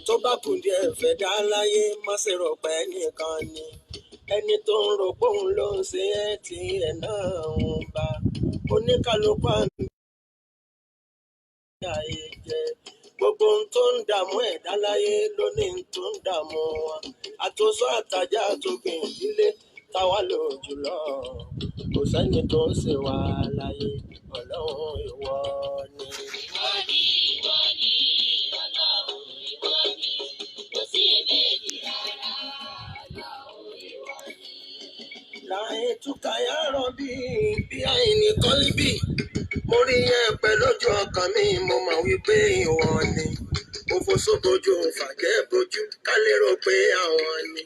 tó bá kù díẹ̀ fẹ́ dá láyé má ṣe rò pé nìkan ni ẹni tó ń rò pé òun ló ń ṣe é tí ẹ̀ náà ń bá oníkálukú àmì ayé jẹ́ gbogbo ohun tó ń dààmú ẹ̀dá láyé ló ní ohun tó ń dààmú wọn àtòsọ àtàjà àtògbìn ìdílé táwa lò jùlọ kò sẹ́ni tó ń ṣe wá láyé ọlọ́run ìwọ ni. Ìwọ ni, ìwọ ni, Ọlọ́run ìwọ ni, kò sí èméjì rárá, Ọlọ́run ìwọ ni. láyé túkà yàrá bí àìní kọ́líbì mo rí yẹn pẹ̀ lójú ọkàn mi mo mọ̀ wípé ìwọ ni mo fò sóbojú fàjẹ́ bojú ká lérò pé àwọn ni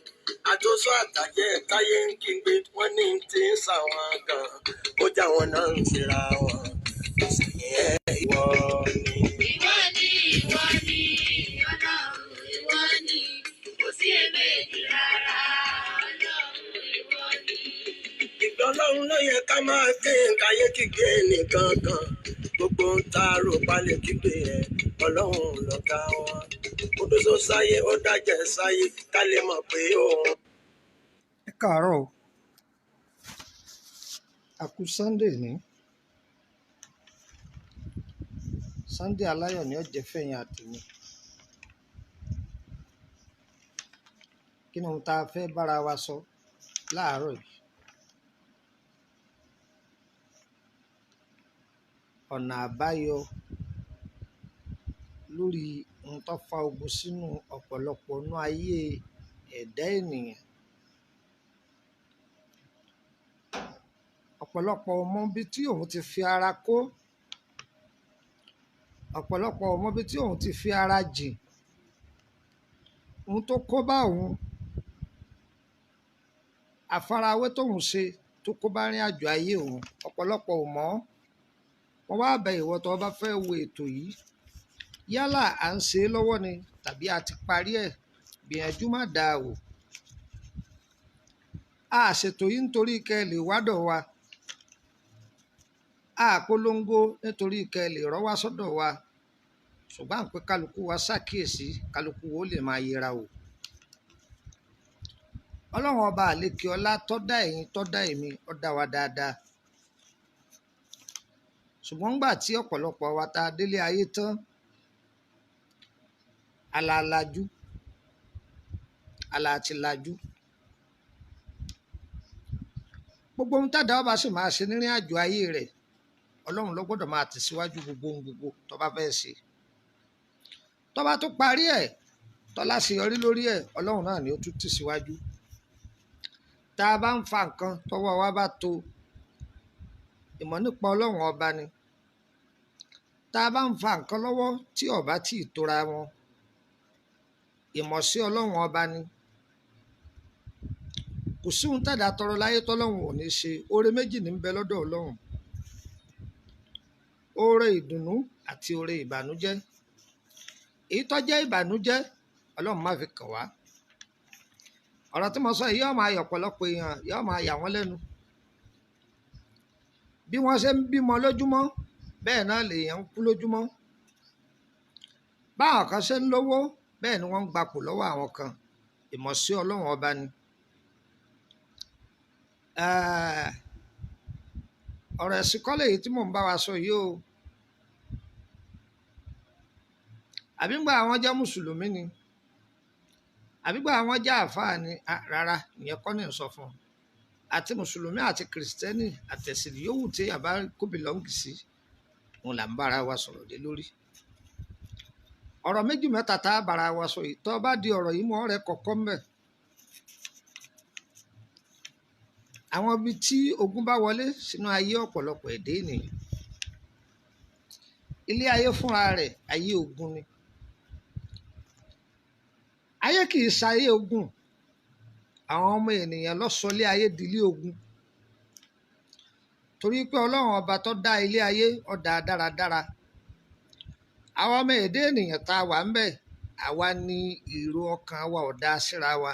àtòsọ àtàjẹ́ táyé ń kígbe wọ́n ní ti ń sàwọn gan ó já wọn náà ń tira wọn ìsìnkú ìwọ ni. Ìwọ ni, ìwọ ni, Ọlọ́run ìwọ ni, kò sí èméjì rárá, Ọlọ́run ìwọ ni. ìgbà ọlọ́run ló yẹ ká máa ké káyé kígbe nìkan kan gbogbo ń ta rò palẹ̀ kígbe ẹ̀ ọlọ́run lọ́gá wọn ó dóso sáyé ó dájẹ́ sáyé ká lè mọ̀ pé òun. Ẹ káàárọ̀ o, a kú Sunday ní Sunday aláyọ̀ ní ọ̀jẹ̀ fẹ̀yìn àtẹ̀mí. Kí ni ohun tá a fẹ́ bára wa sọ láàárọ̀ yìí? Ọ̀nà àbáyọ lórí ohun tó fa ogun sínú ọ̀pọ̀lọpọ̀ inú ayé ẹ̀dá ènìyàn. Ọ̀pọ̀lọpọ̀ ò mọ ibi tí òun ti fi ara kó, ọ̀pọ̀lọpọ̀ ò mọ ibi tí òun ti fi ara jìn, ohun tó kó bá òun, àfarawé tóun ṣe tó kó bá rìn àjò ayé òun, ọ̀pọ̀lọpọ̀ ò mọ̀. Wọ́n wá bẹ̀ ìwọ tó bá fẹ́ wo ètò yìí, yálà à ń ṣe é lọ́wọ́ ni tàbí a ti parí ẹ̀, gbìyànjú má dáa wò. A ṣètò yìí nítorí kẹ́ ẹ lè wádọ̀ wa, a polongo nítorí kẹ́ ẹ lè rọ́ wá sọ́dọ̀ wa, ṣùgbọ́n à ń pé kálukú wa ṣàkíyèsí, kálukú wo lè máa yẹra wò. Ọlọ́run ọba àlékè ọlá tó dá ẹ̀yin tó dá èmi ó dá wa dáadáa, ṣùgbọ́n nígbà tí ọ̀pọ̀lọpọ̀ wa ta délé ayé tán, alàlàjú alàtìlàjú gbogbo ohun tádà ọba sì máa ṣe nírìn àjò ayé rẹ̀ Ọlọ́run ló gbọ́dọ̀ máa tẹ̀síwájú gbogbo ohun gbogbo tó bá fẹ́ ṣe. Tó bá tún parí ẹ̀ tó láṣeyọrí lórí ẹ̀ Ọlọ́run náà ni ó tún tẹ̀síwájú. Tá a bá ń fa nǹkan tọ́wọ́ wa bá tó, ìmọ̀ nípa Ọlọ́run ọba ni. Tá a bá ń fa nǹkan lọ́wọ́ tí ọba tí ì tóra wọn, ìmọ̀ sí Ọlọ́run ọba ni. Kò sí ohun tádà tọrọ láyé tọ́lọ́run ò ní ṣe. Oore méjì ní ń bẹ lọ́dọ̀ Ọlọ́run, oore ìdùnnú àti oore ìbànújẹ́. Èyí tó jẹ́ ìbànújẹ́ Ọlọ́run má fi kàn wá. Ọ̀rọ̀ tí mo sọ yìí yóò máa yọ ọ̀pọ̀lọpọ̀ èèyàn, yóò máa yà wọ́n lẹ́nu. Bí wọ́n ṣe ń bímọ lójúmọ́ bẹ́ẹ̀ náà lèèyàn ń kú lójúmọ́. Báwọn kan ṣe ń lówó bẹ́ẹ̀ ni wọ́n ń gbapò lọ́wọ́ àwọn kan. Ìmọ̀ sí Ọlọ́run ọba ni. Ọ̀rọ̀ ẹ̀sìn kọ́ lèyí tí mò ń bá wa sọ yìí o. Àbígbà àwọn jẹ́ mùsùlùmí ni, àbígbà àwọn jẹ́ àfáà ni, rárá ìyẹn kọ́ ni ń sọ fún un. Àti mùsùlùmí àti kìrìsìtẹ́nì àtẹ̀sìn yòówù tí àbá kó bìlọ́ǹgì sí, òun là ń bára wa sọ̀rọ̀ lé lórí. Ọ̀rọ̀ méjì mẹ́ta tá a bára wa sọ yìí, tó bá di ọ̀rọ̀ yìí mọ́ ọ̀rẹ́ kọ̀ọ̀kan mbẹ̀. Àwọn ibi tí ogun bá wọlé sínú ayé ọ̀pọ̀lọpọ̀ ẹ̀dá ènìyàn. Ilé ayé fúnra rẹ̀ ayé ogun ni. Ayé kì í ṣayé ogun. Àwọn ọmọ ènìyàn ló sọ ilé ayé di ilé ogun. Torí pé Ọlọ́run ọba tó dá ilé ayé ó dá dáradára. Àwọn ọmọ ẹ̀dá ènìyàn tá a wà ń bẹ̀, àwa ni èrò ọkàn wa ò dá síra wa.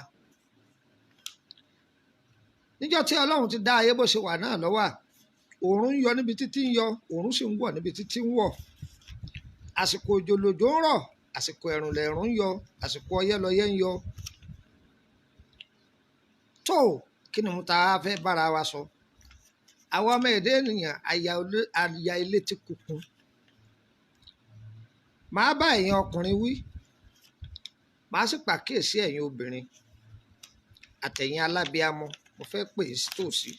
Níjọ́ tí Ọlọ́run ti dá ayé bó ṣe wà náà ló wà. òòrùn ń yọ níbi títí ń yọ, òòrùn sì ń wọ̀ níbi títí ń wọ̀. Àsìkò òjò lòjò ń rọ̀, àsìkò ẹ̀rùn lẹ̀rùn ń yọ, àsìkò ọyẹ́ lọyẹ́ ń yọ. tó kí ni mo ta fẹ́ bára wa sọ? àwọn ọmọ èdè ènìyàn àyà ilé ti kùkùn. màá bá ẹ̀yin ọkùnrin wí, màá sì pàkíyèsí ẹ̀yin obìnrin àtẹ̀yin alábíamọ. Mo fẹ́ pè é sí tòsí.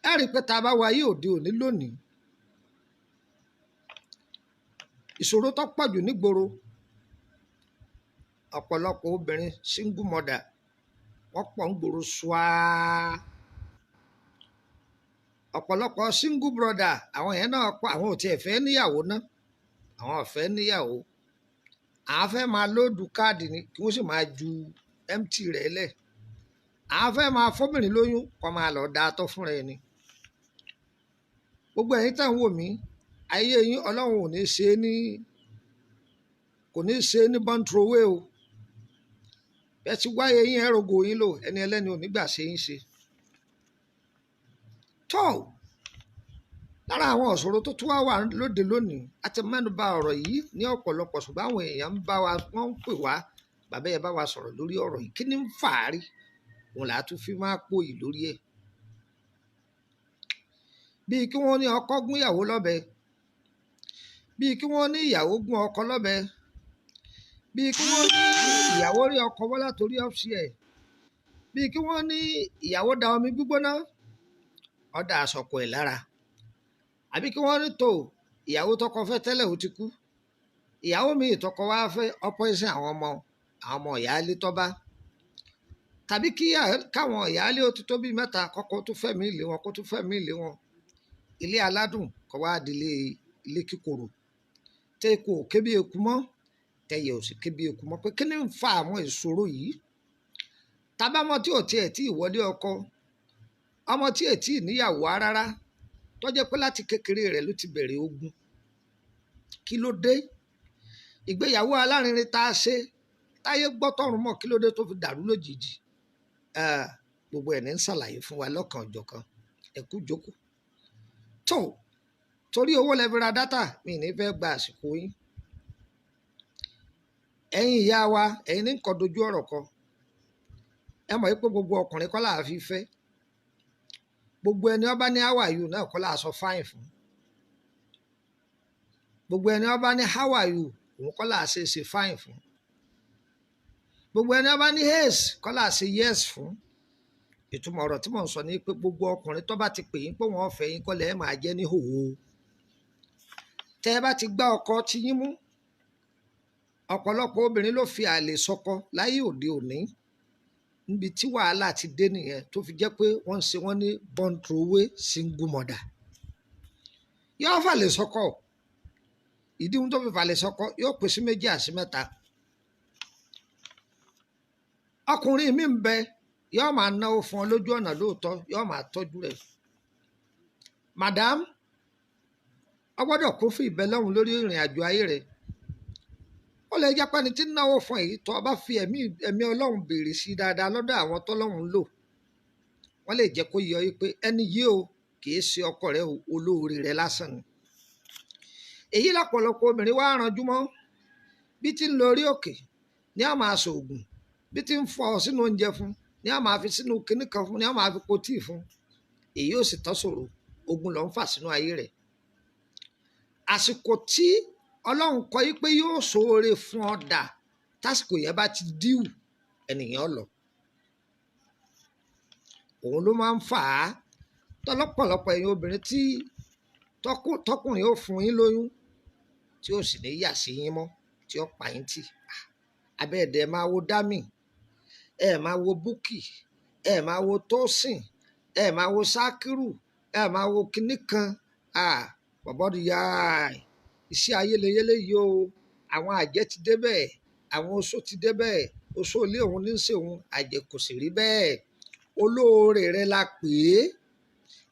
ẹ rí i pé tá a bá wáyé òde òní lónìí, ìṣòro tó pọ̀jù nígboro, ọ̀pọ̀lọpọ̀ obìnrin single mother wọ́n pọ̀ ń gbòòrò ṣùá. ọ̀pọ̀lọpọ̀ single brother àwọn yẹn náà pọ̀, àwọn ò tiẹ̀ fẹ́ níyàwó ná, àwọn ò fẹ́ níyàwó, àwọn fẹ́ máa lóòdù káàdì ni kí wọ́n sì máa ju empty rẹ̀ lẹ̀. àwọn fẹ́ máa fọ́bìnrin lóyún kó máa lọ da atọ́ fúnra ẹni. gbogbo ẹ̀yin tá ń wò mí, ayé yín Ọlọ́run ò ní ṣe é ní, kò ní ṣe é ní bọ́ńtrowé o. bẹ́ẹ̀ ti wáyé yín ẹ̀rọ̀gò yín lò, ẹni ẹlẹ́ni ò ní gbà ṣe yín ṣe. tó lára àwọn ìṣòro tó tún wá wà lóde lónìí, a ti mẹ́nu bà ọ̀rọ̀ yìí ní ọ̀pọ̀lọpọ̀, ṣùgbọ́n àwọn èèyàn ń bá wa, wọ́n ń pè wá, bàbá yẹn bá wa sọ̀rọ̀ lórí ọ̀rọ̀ yìí, kí ni ń fà á rí? òun là á tún fi máa pòyì lórí ẹ̀. bíi kí wọ́n ní ọkọ gún ìyàwó lọ́bẹ, bíi kí wọ́n ní ìyàwó gún ọkọ lọ́bẹ, bíi kí wọ́n ní ìyàwó rí ọkọ wọ́n látòrí ọ̀fṣì ẹ̀, bíi kí wọ́n ní ìyàwó da omi gbígbóná ọ̀dà àsọ̀kò ẹ̀ lára, àbí kí wọ́n ní tó ìyàwó tọkọ fẹ́ tẹ́lẹ̀ ó ti kú, ìyàwó mi ìtọkọ wá fẹ́ ọ̀pọ̀ ìsìn àwọn ọmọ ìyáálé tọ́ba, tàbí káwọn ìyáálé ó ti tó bíi mẹ́ta kọ́kọ́ tó fẹ́ mí lé wọn, kó tó fẹ́ mí lé wọn. ilé aládùn kọ́ wá dilé ilé kíkorò, tẹ́ eku ò ké bí eku mọ́, tẹ́yẹ ò sì ké bí eku mọ́. pé kí ni ń fa àwọn ìṣòro yìí? tábàmọ́ tí ò tiẹ̀ tí ìwọlé ọkọ, ọmọ tí ò tí ì níyàwó rárá, tó jẹ́ pé láti kékeré rẹ̀ ló ti bẹ̀rẹ̀ ogun. kí ló dé? ìgbéyàwó alárinrin tá a ṣe táyé gbọ́ tọ̀run mọ́, kí ló dé tó fi dàrú lójijì? gbogbo ẹ̀ ní ń ṣàlàyé fún wa lọ́kàn ọ̀jọ̀kan. ẹ kú jókòó. tó torí owó lẹ́fi ra dátà, mi ní fẹ́ gba àsìkò yín. ẹ̀yin ìyá wa, ẹ̀yin ní nǹkan dojú ọ̀rọ̀ kọ. ẹ mọ̀ pé gbogbo ọkùnrin kọ́ là á fi fẹ́, gbogbo ẹni ọba ní how are you náà kọ́ là á sọ fine fún, gbogbo ẹni ọba ní how are you òun kọ́ là á ṣe fine fún, gbogbo ẹni ọba ní yes kọ́ là á ṣe yes fún. ìtumọ̀ ọ̀rọ̀ tí mò ń sọ ni pé gbogbo ọkùnrin tó bá ti pè yín pé wọ́n fẹ́ yín kọ́ lẹ́ máa jẹ́ ní hòhò. tẹ́ ẹ bá ti gbá ọkọ tí yín mú, ọ̀pọ̀lọpọ̀ obìnrin ló fi àlè sọkọ láyé òde òní, níbi tí wàhálà ti dé nìyẹn, tó fi jẹ́ pé wọ́n ń ṣe wọ́n ní born throwaway single mother. yóò fàlè sọkọ, ìdí ohun tó fi fàlè sọkọ yóò pè sí 2 àti 3. ọkùnrin mi ń bẹ, yóò máa náwó fún ọ lójú ọ̀nà lóòótọ́, yóò máa tọ́jú rẹ̀. madam, ọ gbọ́dọ̀ kún fún ìbẹ́ lọ́hùn lórí ìrìn àjò ayé rẹ̀. ó lè jẹ́ pẹ́ni tí ń náwó fún èyí tó bá fi ẹ̀mí Ọlọ́run béèrè sí dáadáa lọ́dọ̀ àwọn tọ́lọ́run ń lò, wọ́n lè jẹ́ kó yọ yí pé ẹni yìí o kìí ṣe ọkọ rẹ̀, olóore rẹ̀ lásán ni. èyí lápọ̀lọpọ̀ obìnrin wá ranjú mọ́, bí tí ń lọ orí òkè ní a máa ṣoògùn, bí tí ń fọ sínú oúnjẹ fún ní a máa fi sínú kinní kan fún, ní a máa fi po tíì fún. èyí ò sì tán ṣòro, ogun ló ń fà sínú ayé rẹ̀. àsìkò tí Ọlọ́run kọ yí pé yóò ṣoore fún ọ dà, tásìkò yẹn bá ti díwù, ènìyàn lọ. òun ló máa ń fà á tọ́lọ́pọ̀lọpọ̀ ẹ̀yin obìnrin tí tọkùnrin ó fún yín lóyún tí ó sì ní yà sí yín mọ́, tí ó pa yín tì. abẹ́ẹ̀dẹ̀ máa wo Dami, ẹ máa wo Búkì, ẹ máa wo Tósìn, ẹ máa wo Sákírù, ẹ máa wo kinní kan. bọ̀bọ́dù yá iṣẹ́ ayélayélé yìí o, àwọn àjẹ́ ti débẹ̀, àwọn oṣó ti débẹ̀, oṣó ilé òun ní í ṣe òun, àjẹ́ kò sì rí bẹ́ẹ̀. olóore rẹ la pè é,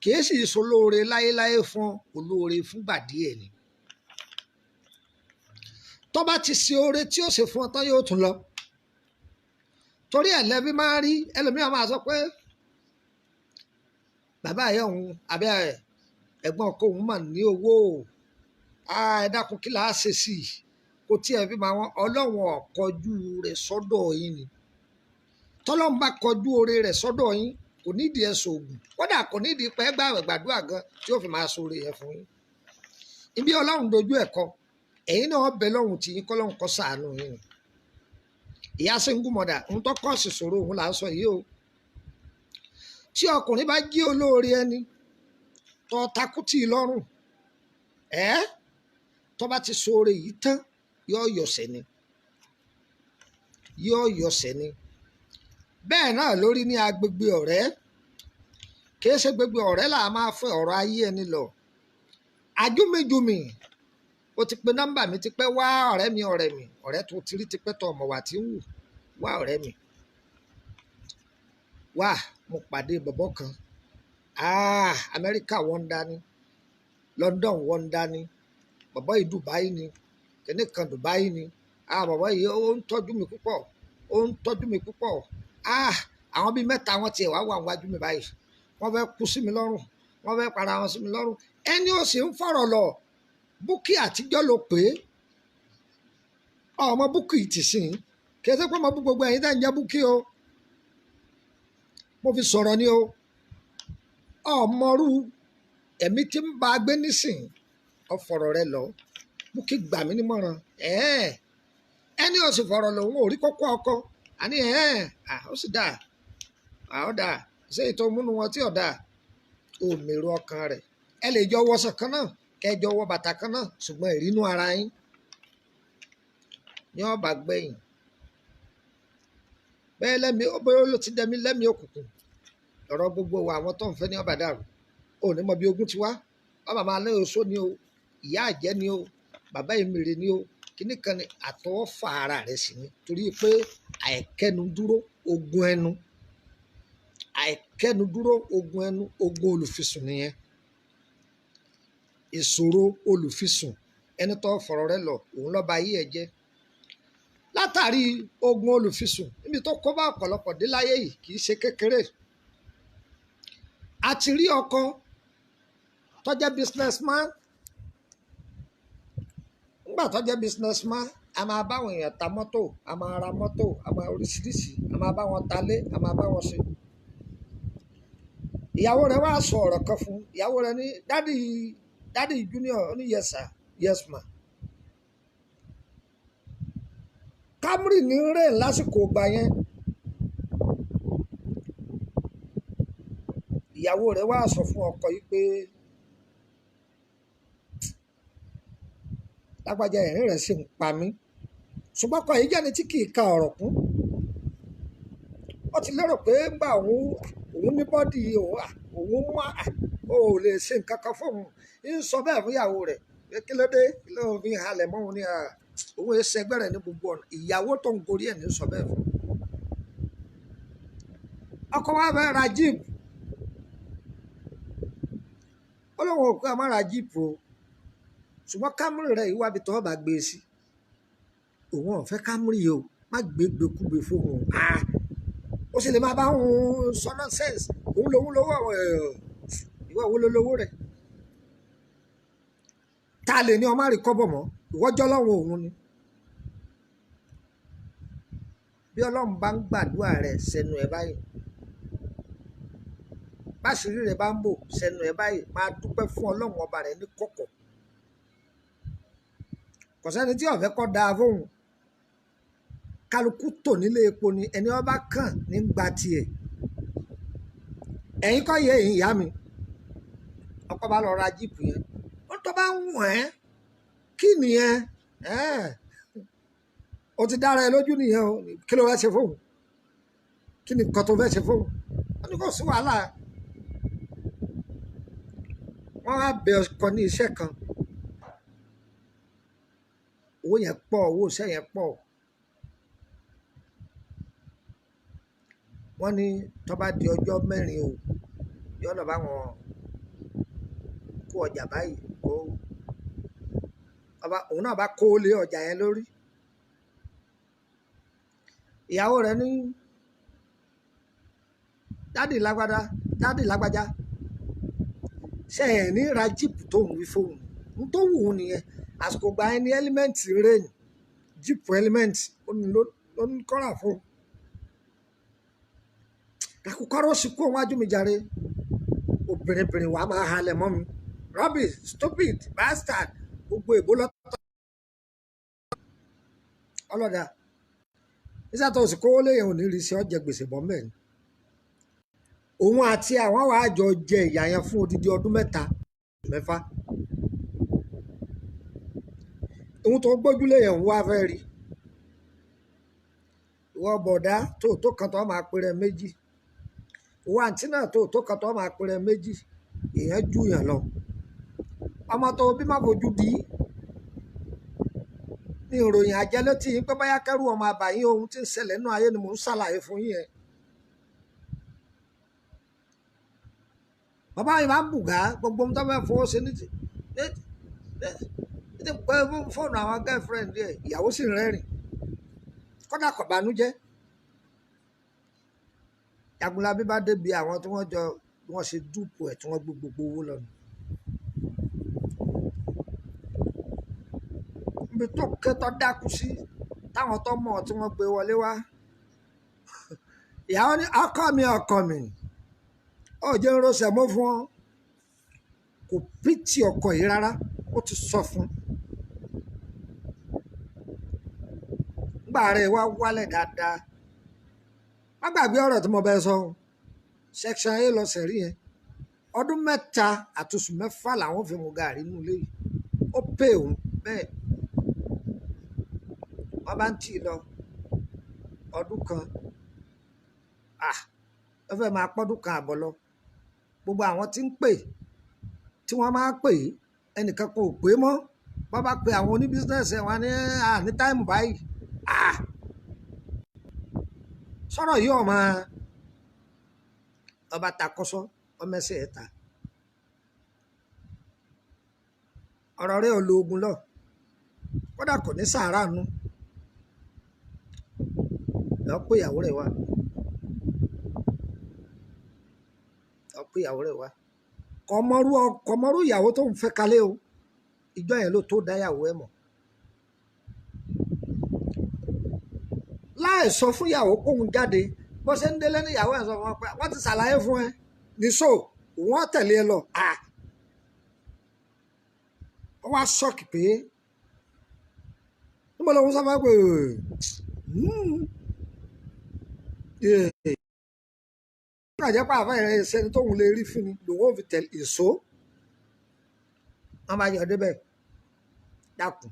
kìí sì sọ olóore láéláé fún, olóore fúngbà díẹ̀ ni. tó bá ti ṣe oore tí ó ṣe fún ọ tán yóò tún lọ. torí ẹ̀ lẹ́bí máa rí ẹlòmíràn máa sọ pé bàbá ẹ̀ òun àbí ẹ̀gbọ́n ọkọ òun mà ní owó ẹ dákun kí làá ṣe sí i kò tiẹ̀ fi máa wọn ọlọ́run ọ̀kọjú rẹ̀ sọ́dọ̀ yín ni tọ́lọ́run bá kọjú oore rẹ̀ sọ́dọ̀ yín kò nídìí ẹ̀ sòògùn kódà kò nídìí pẹ́ gbàdúrà gan tí ó fi máa sóore yẹn fún yín ibi ọlọ́run dojú ẹ̀ kọ ẹ̀yin náà bẹ lọ́run tí yín kọ́lọ́run kó ṣàánú yín ni ìyá single mother ń tọ́kọ̀ sí sòro òun là ń sọ yìí o tí ọkùnrin bá jí olóore ẹni tó takùtì lọ́rùn tó bá ti sóore yìí tán yóò yọ̀sẹ̀ ni bẹ́ẹ̀ náà lórí ní agbègbè ọ̀rẹ́ kìí ṣe gbogbo ọ̀rẹ́ là máa fẹ́ ọ̀rọ̀ ayé ẹni lọ ajúmijùmí o ti pe nọ́mbà mi ti pẹ́ wá ọ̀rẹ́ mi ọ̀rẹ́ tó ti rí ti pẹ́ tọ ọmọ wà tí ń wù wá ọ̀rẹ́ mi wá mo pàdé bọ̀bọ̀ kan Amẹ́ríkà wọ́n ń dání London wọ́n ń dání bọ̀bọ̀ yìí Dubai ni kìnìún kan Dubai ni bọ̀bọ̀ yìí ó ń tọ́jú mi púpọ̀ àwọn bíi mẹ́ta wọn tiẹ̀ wá wà wájú mi báyìí wọ́n fẹ́ kú sí mi lọ́rùn wọ́n fẹ́ para wọn sí mi lọ́rùn ẹni ó sì ń fọ̀rọ̀ lọ búkì àtijọ́ ló pé ọmọ búkì ti sìn kì í ṣe pé ọmọ bú gbogbo ẹ̀yin tẹ́ ń jẹ́ búkì o mo fi sọ̀rọ̀ ni o ọmọrú ẹ̀mí tí ń ba gbé nísìn ọ̀fọ̀rọ̀ rẹ lọ búkì gbà mí nímọ̀ràn ẹni ó sì fọ̀rọ̀ lòun ò rí kókó ọkọ àní ó sì dáa ọ̀dà ṣé ètò múnú wọn tí ọ̀dà ò mèrò ọkàn rẹ̀ ẹ lè jọ wọṣọ kan náà kẹjọ wọ bàtà kan náà ṣùgbọ́n ìrínú ara yín ní ọba gbẹ̀yìn bẹ́ẹ̀ lẹ́mi ó bóyá ló ti dẹ́mi lẹ́mi òkùnkùn lọ́rọ̀ gbogbo wa àwọn tó ń fẹ́ ní ọba dàrú ò ní mọ bí ogun ti wá bàbá máa lé oṣó ni o ìyá àjẹ́ ni o bàbá ìmìrè ni o kíní kan ni àtọwọ́fà ara rẹ̀ sì ni torí pé àìkẹ́nu dúró ogun ẹnu àìkẹ́nu dúró ogun ẹnu ogun olùfisùn nìyẹn ìṣòro olùfisùn ẹni tó fọ̀rọ̀ rẹ̀ lọ òun lọ́ba ayé ẹ̀ jẹ́ látàrí ogun olùfisùn níbi tó kó bá ọ̀pọ̀lọpọ̀ dé láyé yìí kì í ṣe kékeré a ti rí ọkọ tó jẹ́ businessman nígbà tó jẹ́ businessman a máa báwọn èèyàn ta mọ́tò a máa ra mọ́tò a máa oríṣiríṣi a máa bá wọn talé a máa bá wọn ṣe ìyàwó rẹ̀ wá sọ ọ̀rọ̀ kan fún ìyàwó rẹ̀ ní dádì junior ó ní yes sir yes ma Camry ní rè lásìkò gbà yẹn ìyàwó rẹ̀ wá sọ fún ọkọ yìí pé lágbájá ẹ̀rín rẹ̀ sì ń pa mí ṣùgbọ́n ọkọ yìí jẹ́ni tí kì í ka ọ̀rọ̀ kún ó ti lérò pé ńgbà òun ní bọ́dì òun mọ́ ò lè ṣe nǹkan kan fóun ń sọ bẹ́ẹ̀ fún ìyàwó rẹ̀ pé kí ló dé kí ló fi halẹ̀ mọ́ òun ní òun èsì ẹgbẹ́ rẹ̀ ní gbogbo ọ̀nà ìyàwó tó ń gorí ẹ̀ ní sọ bẹ́ẹ̀ fún ọkọ wa fẹ́ ra jíìpù ó lóun ò pé a má ra jíìpù o ṣùgbọ́n Camry rẹ̀ yìí wábi tó bá gbé e sí òun ò fẹ́ Camry o má gbégbékúgbé fóun ó sì lè máa bá òun sọ nonsense òun lówó ìwọ wo ló lówó rẹ̀ ta lè ní ọmọ àríkọ́bọ̀ mọ́ ìwọ́jọ́ lọ́wọ́ òun ni bí Ọlọ́run bá ń gbàdúrà rẹ̀ sẹ́nu ẹ̀ báyìí báṣìírí rẹ̀ bá ń bò sẹ́nu ẹ̀ báyìí máa dúpẹ́ fún Ọlọ́run ọba rẹ̀ ní kọ̀kọ̀ kò sẹ́ni tí ọ̀fẹ́ kọ́ dáa fóun kálukú tò nílé epo ni ẹni ọba kàn ní gba tiẹ̀ ẹ̀yin kọ́ yẹ ìyá mi ọkọ bá lọ ra jíìpù yẹn ó tó bá ń wọ̀n ẹ́ kí nìyẹn o ti dára ẹ lójú nìyẹn o kí ló fẹ́ ṣe fóun kí ni nǹkan tó fẹ́ ṣe fóun ó ní kò sí wàhálà wọ́n á bẹ ọkọ ní iṣẹ́ kan owó yẹn pọ̀ owó iṣẹ́ yẹn pọ̀ wọ́n ní tó bá di ọjọ́ mẹ́rin o yóò lọ bá wọn kó ọjà báyìí òun náà bá kó lé ọjà yẹn lórí ìyàwó rẹ̀ ní dádì lágbájá ṣe ẹ̀ ní ra jíìpù tó ń wí fóun n tó wù ú nìyẹn àsìkò gba ẹni ẹ́límẹ́ǹtì rain jíìpù ẹ́límẹ́ǹtì ló ní kọ́ra fún kakukọ́rọ́ sí kó wájú mi jàre obìnrin wàá máa halẹ̀ mọ́ mi rubbish stupid bastard gbogbo èbó lọ́tọ̀ ọlọ́dà nígbà tó sì kówó léyìn ò ní rí sí ọjà gbèsè bọ́ mẹ́rin òun àti àwọn wàá jọ jẹ ìyà yẹn fún odidi ọdún 3-4 ohun tó gbójúlé yẹn wá fẹ́ rí ìwọ bọ̀dá tó kan tó máa pèrè méjì ìwọ àǹtí náà tó kan tó máa pèrè méjì èèyàn jù yàn lọ ọmọ tó bí má fojú di ní ìròyìn àjẹlẹ tí yín pé báyà kẹrù ọmọ àbàyín ohun tí ń ṣẹlẹ̀ nínú ayé ni mò ń ṣàlàyé fún yín yẹn bàbá yìí máa ń bùgá gbogbo ohun tó fẹ́ fọwọ́ ṣe ní ti pé fóònù àwọn girlfriend ẹ̀ ìyàwó sì rẹ́rìn kódà kò bànújẹ́ Jagunlabi bá débi àwọn tí wọ́n ṣe dúpọ ẹ̀ tí wọ́n gbé gbogbo owó lọ́nà ibi tó kẹtọ dákú sí táwọn tó mọ̀ tí wọ́n gbé wọlé wá ìyàwó ní ọkọ mi ó jẹ́ ń rọṣẹ̀ mọ́ fún ọ kò pìtì ọkọ yìí rárá ó ti sọ fún gbà rẹ̀ wá wálẹ̀ dáadáa má gbàgbé ọ̀rọ̀ tí mo bẹ sọ section A lọ sẹ̀rí yẹn ọdún 3 àti oṣù 6 làwọn fi mu gàrí nínú ilé yìí ó pè òun bẹ́ẹ̀ wọ́n bá ń tì lọ ọdún kan wọ́n fẹ́ máa pọ́dún kan àbọ̀ lọ gbogbo àwọn tí ń pè tí wọ́n máa pè ẹnìkan kò pé mọ́ wọ́n bá pe àwọn oníbísínẹ́sì wọn ní táìmù báyìí sọ̀rọ̀ yìí ọba takọ́sọ́ ọmọ ẹsẹ̀ ẹ̀ta ọ̀rọ̀ rẹ̀ ológun lọ kódà kò ní sàárà nù lọ pé ìyàwó rẹ̀ wá kọmọrú ìyàwó tó ń fẹ́ kalẹ̀ o ìjọ yẹn ló tó dáyàwó ẹ̀ mọ̀ láì sọ fún ìyàwó kóhun jáde bó ṣe ń délé níyàwó ẹ̀ sọ fún wọn pé wọ́n ti ṣàlàyé fún ẹ níṣó wọ́n tẹ̀lé ẹ lọ wọ́n wá ṣọ́ọ̀kì pé níbo lòun sábà pé àjẹ́ pàápàá ìrìn ìṣẹ́ni tóun lè rí fún ni lòun ò fi tẹ̀lé èso wọ́n máa yọ̀ débẹ̀ dákun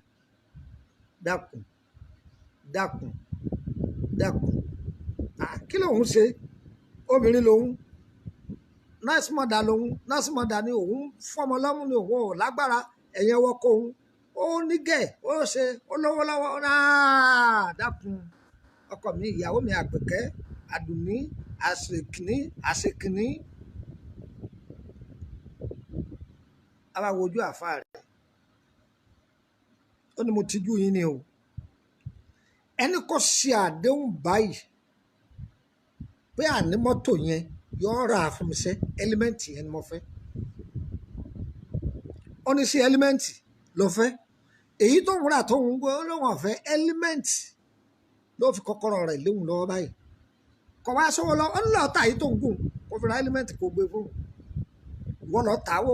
kí lòun ṣe obìnrin lòun nurse mother ni òun fọmọ lọ́mú ni òun ò lágbára ẹ̀yìn ọwọ́ kó òun ó nígẹ̀ ó ṣe ó lówó lọ́wọ́ dákun ọkọ mi ìyàwó mi àpèkẹ́ àdùnní àṣekìní abáwojú àfa rẹ̀ ó ní mo tijú yín ni o ẹni kò ṣe àdéhùn báyìí pé àní mọ́tò yẹn yóò rà fún mi sẹ́ ẹ́límẹ́ǹtì yẹn ni mo fẹ́ ó ní sí ẹ́límẹ́ǹtì ló fẹ́ èyí tó ń rà tó ń gbọ́ lóun ọ̀fẹ́ ẹ́límẹ́ǹtì ló fi kọ́kọ́rọ́ rẹ̀ léwu lọ́wọ́ báyìí kọ̀ wá sọ́wọ́ lọ ọ́n lọ́ọ́ tà yìí tó ń gùn kó fi ra ẹ́límẹ́ǹtì kó gbé fún wọ́n lọ́ọ́ tà wò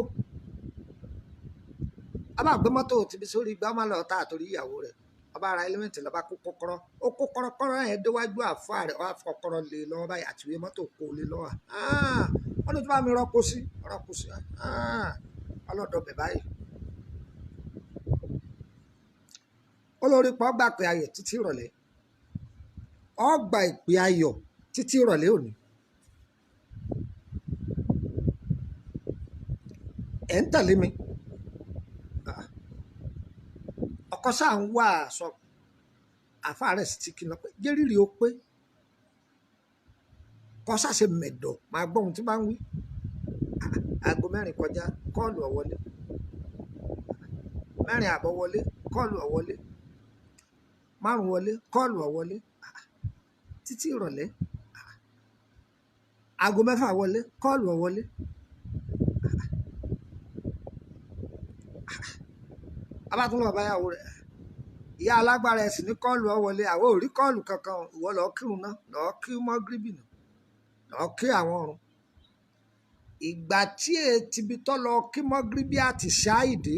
a bá gbé mọ́tò tìbí sórí igbá má lọ́ọ́ tà àtòrí ìyàwó rẹ̀ ọba ara ẹ́límẹ́ǹtì lọ́ba kó kọ́kọ́rọ́ ó kó kọ́kọ́rọ́ yẹn déwájú àfa rẹ̀ wọ́n á fi kọ́kọ́rọ́ lé lọ́wọ́ báyìí àtiwé mọ́tò kó lé lọ́wọ́ wọ́n ní tó bá mi rọ́pò sí ọlọ́dọ̀ bẹ̀ báyìí olórí pọ̀ gbà pé ayọ̀ títí ìrọ̀lẹ́ ọgbà ìpè ayọ̀ títí ìrọ̀lẹ́ òní ẹ̀ ń tẹ̀lé mi ọkọ sáà ń wá aṣọ àfa rẹ̀ sì ti kí n lọ pé jẹ́rìrì ó pé kọ́ sáṣe mẹ̀dọ̀ máa gbọ́ ohun tí bá ń wí aago 4 kọjá kọ́ọ̀lù ọ̀wọ́lé 4 àbọ̀ wọlé kọ́ọ̀lù ọ̀wọ́lé 5 wọlé kọ́ọ̀lù ọ̀wọ́lé títí ìrọ̀lẹ́ aago 6 wọlé kọ́ọ̀lù ọ̀wọ́lé abátúnlọ̀ báyàwó rẹ̀ ìyá alágbára ẹ̀sìn ní kọ́ọ̀lù ọ wọlé àwọn ò rí kọ́ọ̀lù kankan ìwọ lọ́ọ́ kírun náà lọ́ọ́ kí mọ́gíríbì náà lọ́ọ́ kí àwọn ọ̀run ìgbà tí ètí ibi tó lọ kí mọ́gíríbì àti ṣáìdé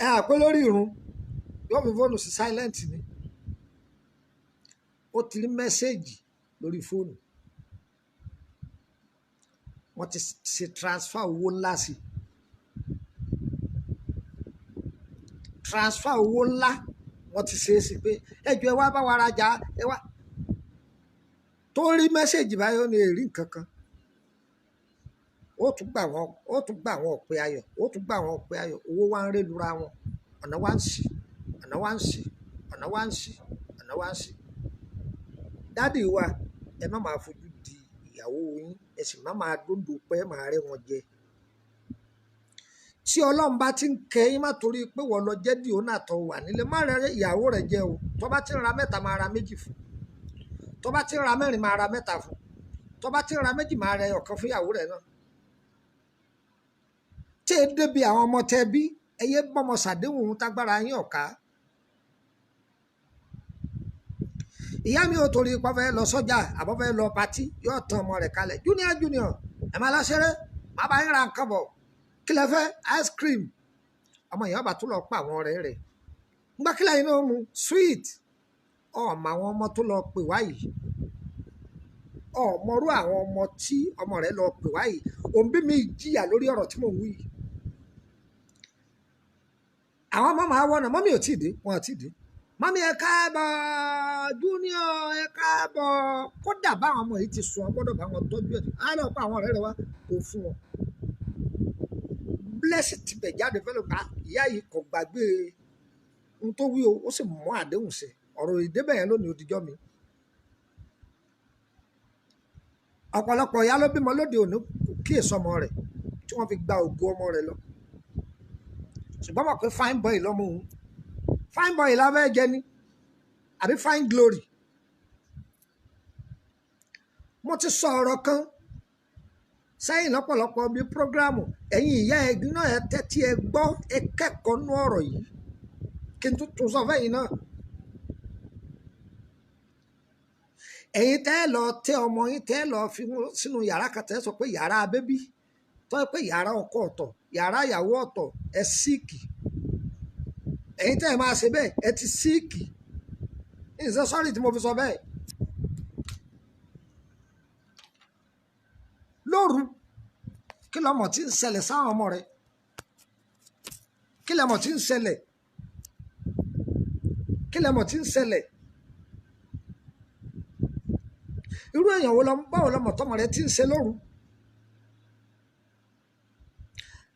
ẹ àpé lórí irun yóò fi fóònù sí silent ni ó ti rí mẹ́sẹ̀gì lórí fóònù wọ́n ti ṣe transfer owó ńlá sí transfer owó ńlá wọ́n ti ṣe é sí pé ẹjọ́ ẹ wá bá wa rajà ẹ wá tó rí mẹ́sẹ̀gì báyọ̀ ní èrí nǹkan kan ó tún gbà wọ́n ọ̀pẹ ayọ̀ ó tún gbà wọ́n ọ̀pẹ ayọ̀ owó wá ń ré lura wọn ọ̀nà wá ń ṣí ọ̀nà wá ń ṣí ọ̀nà wá ń ṣí ọ̀nà wá ń ṣí dádì wa ẹ má máa fojú di ìyàwó yín ẹ sì má máa dóńdó pẹ́ máa rẹ́ wọn jẹ tí ọlọ́run bá ti ń kẹ́ yín má torí pé wọ́n lọ jẹ́ dìónà tó wà nílé má rẹ́ ìyàwó rẹ̀ jẹ o tó bá ti ń ra mẹ́ta máa ra méjì fún tó bá ti ń ra mẹ́rin máa ra mẹ́ta fún tó bá ti ń ra méjì máa ra ọ̀kan fún ìyàwó rẹ̀ náà tí ẹ débi àwọn ọmọ tẹ bí ẹ yé bọ́mọ ṣàdéhùn ohun tágbára yín ọ̀ká ìyá mi ò torí pé fẹ́ lọ sọ́jà àbọ̀ fẹ́ lọ patí yóò tan ọmọ rẹ̀ kalẹ̀ junior ẹ máa láṣẹrẹ má bá yín ra nǹkan bọ̀ kí lẹ fẹ́ ice cream ọmọ ìyá ọba tó lọ pa àwọn ọ̀rẹ́ rẹ̀ ńgbà kílẹ̀ yìí náà mu sweet ọmọ àwọn ọmọ tó lọ pè wá yìí ọmọrú àwọn ọmọ tí ọmọ rẹ̀ lọ pè wá yìí òǹbí mi jìyà lórí ọ̀rọ̀ tí mò ń wí yìí àwọn ọmọ máa wọnà mọ́mí ò tí ì dé wọn ò tí ì dé mọ́mí ẹ káàbọ̀ junior ẹ káàbọ̀ kódà báwọn ọmọ yìí ti sùn ọ gbọ́dọ̀ bá wọn tọ́jú ẹ̀ á lọ pa àwọn ọ̀rẹ́ rẹ̀ wá kó fún wọn bless ti bẹ̀ jáde fẹ́lẹ̀ ká ìyá yìí kò gbàgbé ohun tó wí o ó sì mú àdéhùn ṣe ọ̀rọ̀ ìdébẹ̀ yẹn lónìí òdìjọ́ mi ọ̀pọ̀lọpọ̀ ìyá ló bímọ lóde òní kíyèsí ọmọ rẹ̀ tí wọ́n fi gba ògo ọmọ rẹ̀ lọ ṣùgbọ́n mọ̀ pé fine boy lọ́mọ òun fine boy lábẹ́ jẹ ni àbí fine glory mo ti sọ ọ̀rọ̀ kan sẹ́yìn lọ́pọ̀lọpọ̀ bíi prógrámù ẹ̀yin ìyá ẹ̀gbin náà ẹ tẹ́tí ẹ gbọ́ ẹ kẹ́kọ̀ọ́ nú ọ̀rọ̀ yìí kí n tún sọ fẹ́yìn náà ẹ̀yin tẹ́ ẹ lọ tẹ ọmọ yín tẹ́ ẹ lọ fi sínú yàrá kan tẹ́ ẹ sọ pé yàrá bébí tó ẹ pé yàrá ọkọ ọ̀tọ̀ yàrá ìyàwó ọ̀tọ̀ ẹ síìkì ẹ̀yin tẹ́ ẹ máa ṣe bẹ́ẹ̀ ẹ ti síìkì ìṣe sọ́rí tí mo fi sọ bẹ́ẹ̀ lóru kí lọmọ tí ń ṣẹlẹ̀ sáwọn ọmọ rẹ kí lọmọ tí ń ṣẹlẹ̀ kí lọmọ tí ń ṣẹlẹ̀ irú èèyàn wo báwo lọmọ tọmọ rẹ tí ń ṣe lóru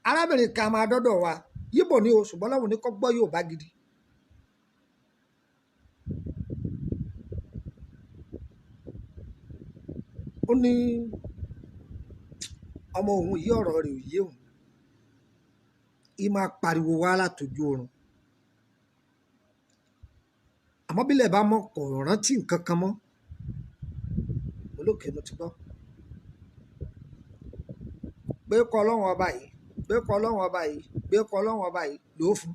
arábìnrin kan máa dọ́dọ̀ wa yíbò ní o ṣùgbọ́n láwọn ní kọ́ gbọ́ Yorùbá gidi ó ní ọmọ òun yí ọ̀rọ̀ rẹ̀ ò yé òun ì máa pariwo wá látòjú oorun àmọ́ bílẹ̀ bá mọ́ kò rántí nǹkan kan mọ́ olókè mo ti gbọ́ gbé kọ́ ọlọ́run ọba yìí gbé kọ́ ọlọ́run ọba yìí gbé kọ́ ọlọ́run ọba yìí ló fún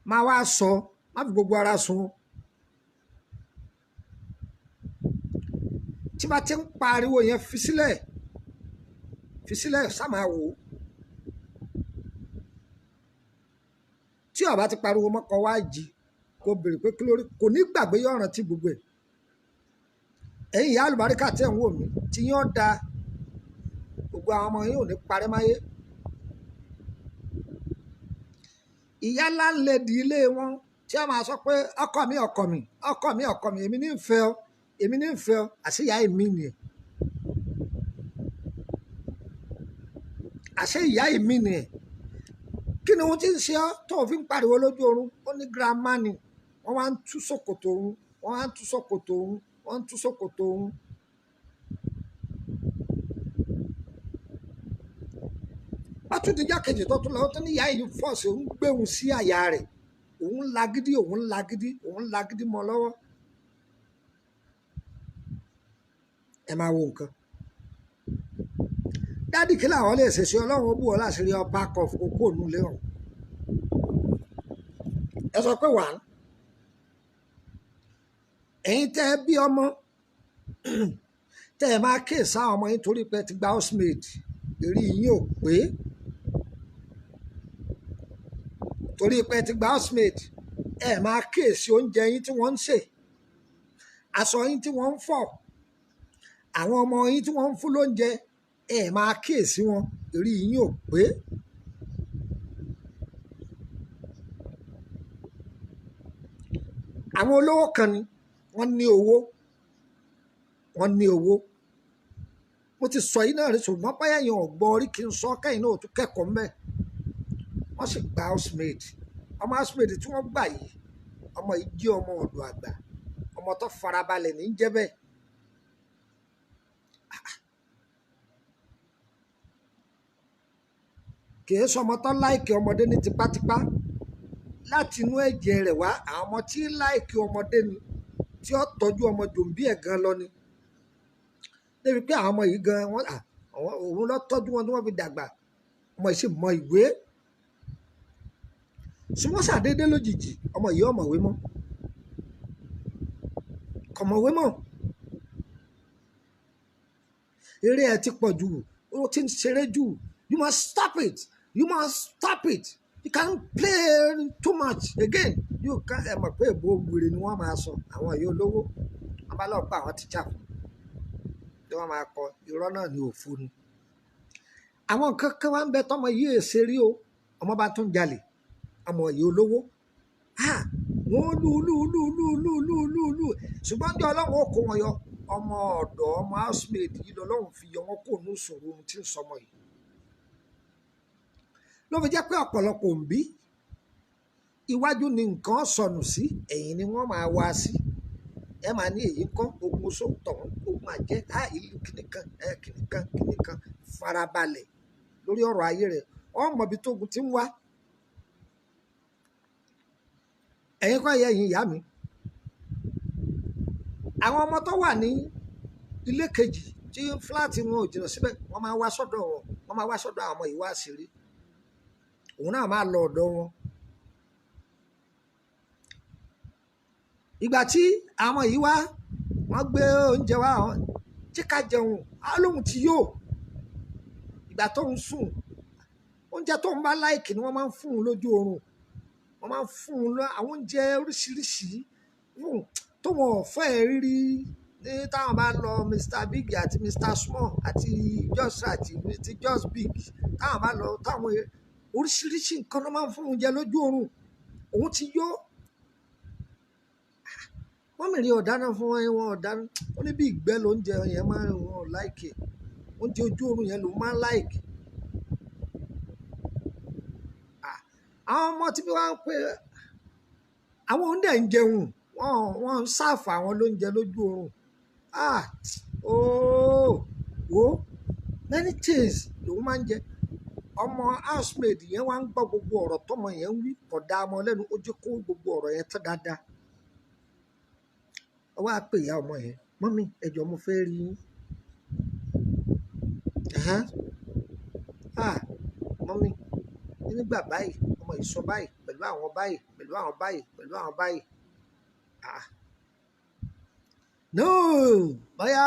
máa wá sọ má fi gbogbo ara sun tí bá ti ń pariwo yẹn fi sílẹ̀ sá máa wò ó tí ó bá ti pariwo mọ́kọ wá jí kó béèrè pé kí lórí kò ní gbàgbé yóò rántí gbogbo ẹ̀ ẹ̀yin ìyá àlùbáríkà tẹ̀ ń wò mí tí yóò da gbogbo àwọn ọmọ yín ò ní parẹ́ máyé ìyá láńlẹ́dì ilé wọn tí a máa sọ pé ọkọ mi ọkọ mi ọkọ mi ọkọ mi èmi ní ń fẹ́ ọ èmi ní ń fẹ́ ọ àṣeyà èmi nìyẹn àṣẹ ìyá èmi nìyẹn kí ni wọ́n ti ń ṣe ọ́ tó fi ń pariwo lójú oorun ó ní girama ni wọ́n wá ń tú ṣòkòtò òun wọ́n wá ń tú ṣòkòtò òun wọ́n ń tú ṣòkòtò òun. bátúndínjà kejì tó tún lọ tó ní ìyá yìí fọ́ọ̀sì òun gbé òun sí àyà rẹ̀ òun lagídí òun lagídí òun lagídí mọ́ lọ́wọ́ ẹ máa wo nǹkan dádì kí làwọn lè ṣe sí ọlọ́run ó bù ọ́ láṣìírí ọba kọ̀ kókó ònú léhùn ẹ sọ pé wà ẹ̀yin tẹ́ ẹ bí ọmọ tẹ́ ẹ máa kéèsà ọmọ yín torí pé ẹ ti gba housemaid èrí yín ò pé torí pé ẹ ti gba housemaid ẹ máa kéèsì oúnjẹ yín tí wọ́n ń sè aṣọ yín tí wọ́n ń fọ̀ àwọn ọmọ yín tí wọ́n ń fún lóúnjẹ ẹ máa kíyèsí wọn èrí yín ò pé àwọn olówó kan ni wọ́n ní owó mo ti sọ yìí náà rí ṣùgbọ́n báyà yẹn ò gbọ́ orí kí n sọ kẹ́yìn náà ò tún kẹ́kọ̀ọ́ mẹ́ wọ́n sì gba housemaid ọmọ housemaid tí wọ́n gbà yìí ọmọ yìí jẹ́ ọmọ ọ̀dọ̀ àgbà ọmọ tó farabalẹ̀ ní jẹ́ bẹ́ẹ̀ kìí sọmọ tó láìkì ọmọdé ní tipátipá láti inú ẹ̀jẹ̀ rẹ̀ wá àwọn ọmọ tí láìkì ọmọdé ni tí ó tọ́jú ọmọ jòǹbí ẹ̀ gan lọ ni débi pé àwọn ọmọ yìí gan òun lọ tọ́jú wọn tí wọ́n fi dàgbà ọmọ yìí sì mọ ìwé ṣùgbọ́n ṣàdédé lójijì ọmọ yìí ọ̀mọ̀wé mọ́ kọ̀mọ̀wé mọ́ eré ẹ̀ ti pọ̀ jù ó ti ń ṣeré jù. You must stop it. You must stop it. You can't play too much again. You can't. Ẹ mọ̀ pé èbó wèrè ni wọ́n máa sọ àwọn èyí olówó. Wọ́n bá lọ pa àwọn tíṣà fún. Tí wọ́n máa kọ irọ́ náà ní òfu ni. Àwọn nǹkan kan wá ń bẹ tọmọ yìí èsè rí o. Ọmọ bá tún jalè. Ọmọ èyí olówó. Wọ́n lù. Ṣùgbọ́n ní ọlọ́run ó kó wọn yọ. Ọmọ ọ̀dọ̀ ọmọ housemaid yìí lọ́lọ́run fi yọ wọn kó ní ìṣòro ohun tí ń sọmọ yìí. Ló fi jẹ́ pé ọ̀pọ̀lọpọ̀ òǹbí iwájú ni nǹkan sọnù sí ẹ̀yìn ni wọ́n máa wá sí ẹ máa ní èyí kọ́ ogun sóòtọ̀ ogun àjẹ́ ìlú kìnìkan farabalẹ̀ lórí ọ̀rọ̀ ayé rẹ̀ ọmọbi tógun ti ń wá ẹ̀yin kọ́ ẹ̀yìn ìyá mi àwọn ọmọ tó wà ní ilé kejì tí fúláàtì wọn ò jìnnà síbẹ̀ wọ́n máa wá sọ́dọ̀ àwọn ọmọ yìí wá sírí òun náà máa lọ ọ̀dọ̀ wọn ìgbà tí àwọn yìí wá wọ́n gbé oúnjẹ wá tí ká jẹun alóhùn tí yóò ìgbà tó ń sùn oúnjẹ tó ń bá láìkì ni wọ́n máa ń fún un lójú oorun wọ́n máa ń fún un lọ àwọn oúnjẹ oríṣiríṣi tó wọn ò fẹ́ rírí ní táwọn bá lọ Mr Big àti Mr Small àti Just àti Mr Just Big táwọn bá lọ táwọn oríṣiríṣi nǹkan ló máa ń fún oúnjẹ lójú oorun òun ti yó wọ́n mìíràn ọ̀dáná fún wọn ọ̀dáná ó ní bí ìgbẹ́ lóúnjẹ yẹn máa ń wọn láìkè oúnjẹ ojú oorun yẹn ló máa ń láìkè àwọn ọmọ tí wọ́n ń pè àwọn oúnjẹ ń jẹun wọ́n ń sáàfù àwọn lóúnjẹ lójú oorun wo many things lòun máa ń jẹ ọmọ housemaid yẹn wá ń gbọ́ gbogbo ọ̀rọ̀ tọmọ yẹn ń wí kódà ọmọ lẹ́nu ó jẹ́ kó gbogbo ọ̀rọ̀ yẹn tán dáadáa ó wá pè ìyá ọmọ yẹn mọ́mí ẹjọ́ mo fẹ́ rí yín mọ́mí nígbà báyìí ọmọ yìí sọ báyìí pẹ̀lú àwọn báyìí pẹ̀lú àwọn báyìí pẹ̀lú àwọn báyìí no bóyá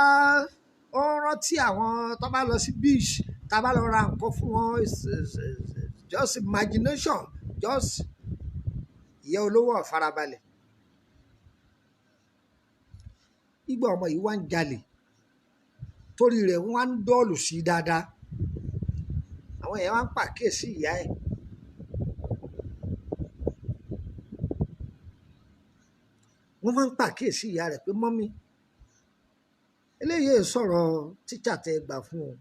ó rántí àwọn tó bá lọ sí beach tá a bá lọ ra nǹkan fún wọn just imagination just ìyá olówó ọ̀farabalẹ̀ ìgbà ọmọ yìí wá ń jalè torí rẹ̀ wọ́n á ń dọ́ọ̀lù sí dáadáa àwọn èèyàn wá ń pàkíyèsí ìyá ẹ̀ wọ́n máa ń pàkíyèsí ìyá rẹ̀ pé mọ́mí eléyìí sọ̀rọ̀ tíṣà tẹ gbà fún ọ